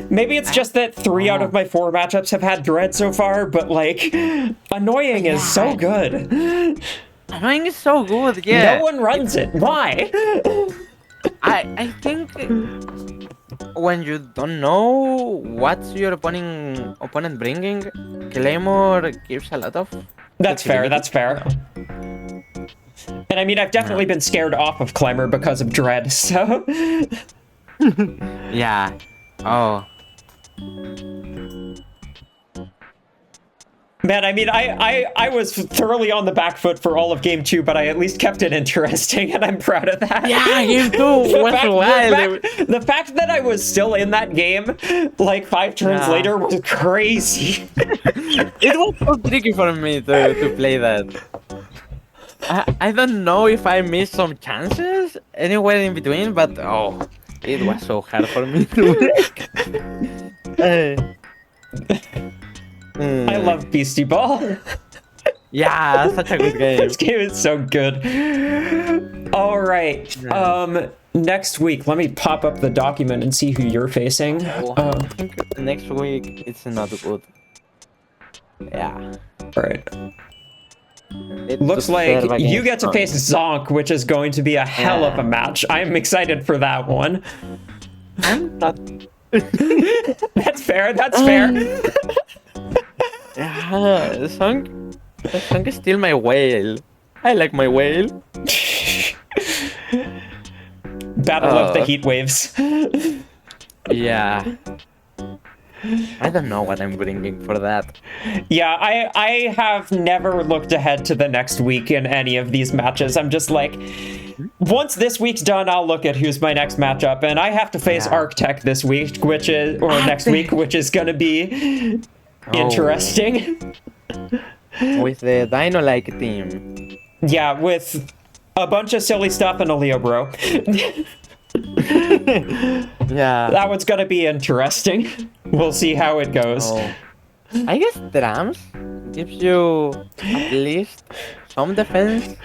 Maybe it's just that 3 out of my 4 matchups have had Dread so far, but like, Annoying is so good. Annoying is so good, yeah. No one runs it. Why? I think when you don't know what's your opponent bringing, Claymore gives a lot of... That's fair, that's fair. And I mean, I've definitely been scared off of Climber because of Dread, so... Yeah. Oh. Man, I mean, I was thoroughly on the back foot for all of Game 2, but I at least kept it interesting, and I'm proud of that. Yeah, Game 2 was wild. The fact that I was still in that game, like 5 turns later, was crazy. It was so tricky for me to play that. I don't know if I missed some chances anywhere in between, but oh, it was so hard for me to break. I love Beastieball. Yeah, such a good game. This game is so good. All right. Next week, let me pop up the document and see who you're facing. I think next week it's not good. Yeah. All right. Looks like you get to face Zonk, which is going to be a hell of a match. I'm excited for that one. I'm not. That's fair. That's fair. Yeah, the song is still my whale. I like my whale. Battle of the heat waves. Yeah. I don't know what I'm bringing for that. Yeah, I have never looked ahead to the next week in any of these matches. I'm just like, once this week's done, I'll look at who's my next matchup, and I have to face Arctech this week, next week, which is gonna be interesting. With the Dino-like team. Yeah, with a bunch of silly stuff and a Leo bro. Yeah. That one's gonna be interesting. We'll see how it goes. I guess drums gives you at least some defense.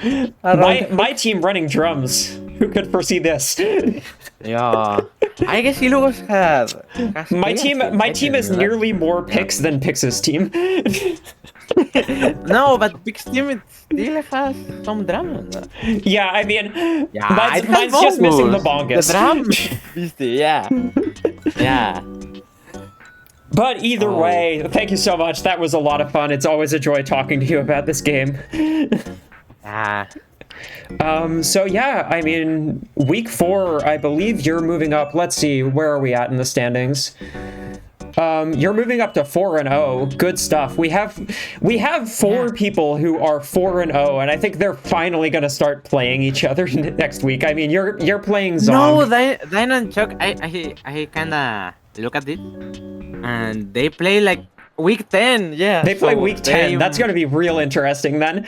My team running drums. Who could foresee this? Yeah. I guess Ilugos has My team is nearly more picks than Pix's team. No, but Big Team it still has some drums. Yeah, I mean, Yeah, mine's just missing the bongus. The drum, beastie, yeah. Yeah. But either way, thank you so much. That was a lot of fun. It's always a joy talking to you about this game. Yeah. So yeah, I mean, week 4, I believe you're moving up. Let's see, where are we at in the standings? You're moving up to 4-0. Good stuff. We have 4 people who are 4-0, and I think they're finally gonna start playing each other next week. I mean, you're playing Zong. No, Dino and Chuck, I kinda look at it, and they play like week 10. Yeah. They play week 10. That's gonna be real interesting then.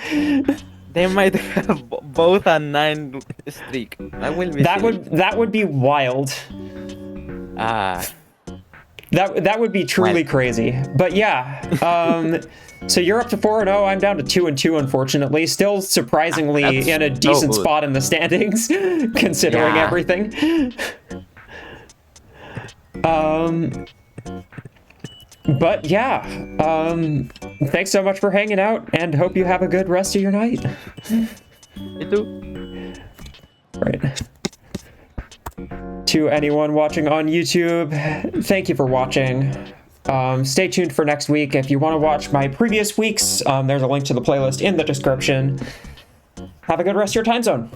They might have both a 9 streak. That will be. That would be wild. That would be truly crazy. But yeah, so you're up to 4-0. I'm down to 2-2, unfortunately. Still surprisingly in a decent spot in the standings, considering everything. But yeah, thanks so much for hanging out, and hope you have a good rest of your night. You too. Right. To anyone watching on YouTube, thank you for watching. Stay tuned for next week. If you want to watch my previous weeks, there's a link to the playlist in the description. Have a good rest of your time zone.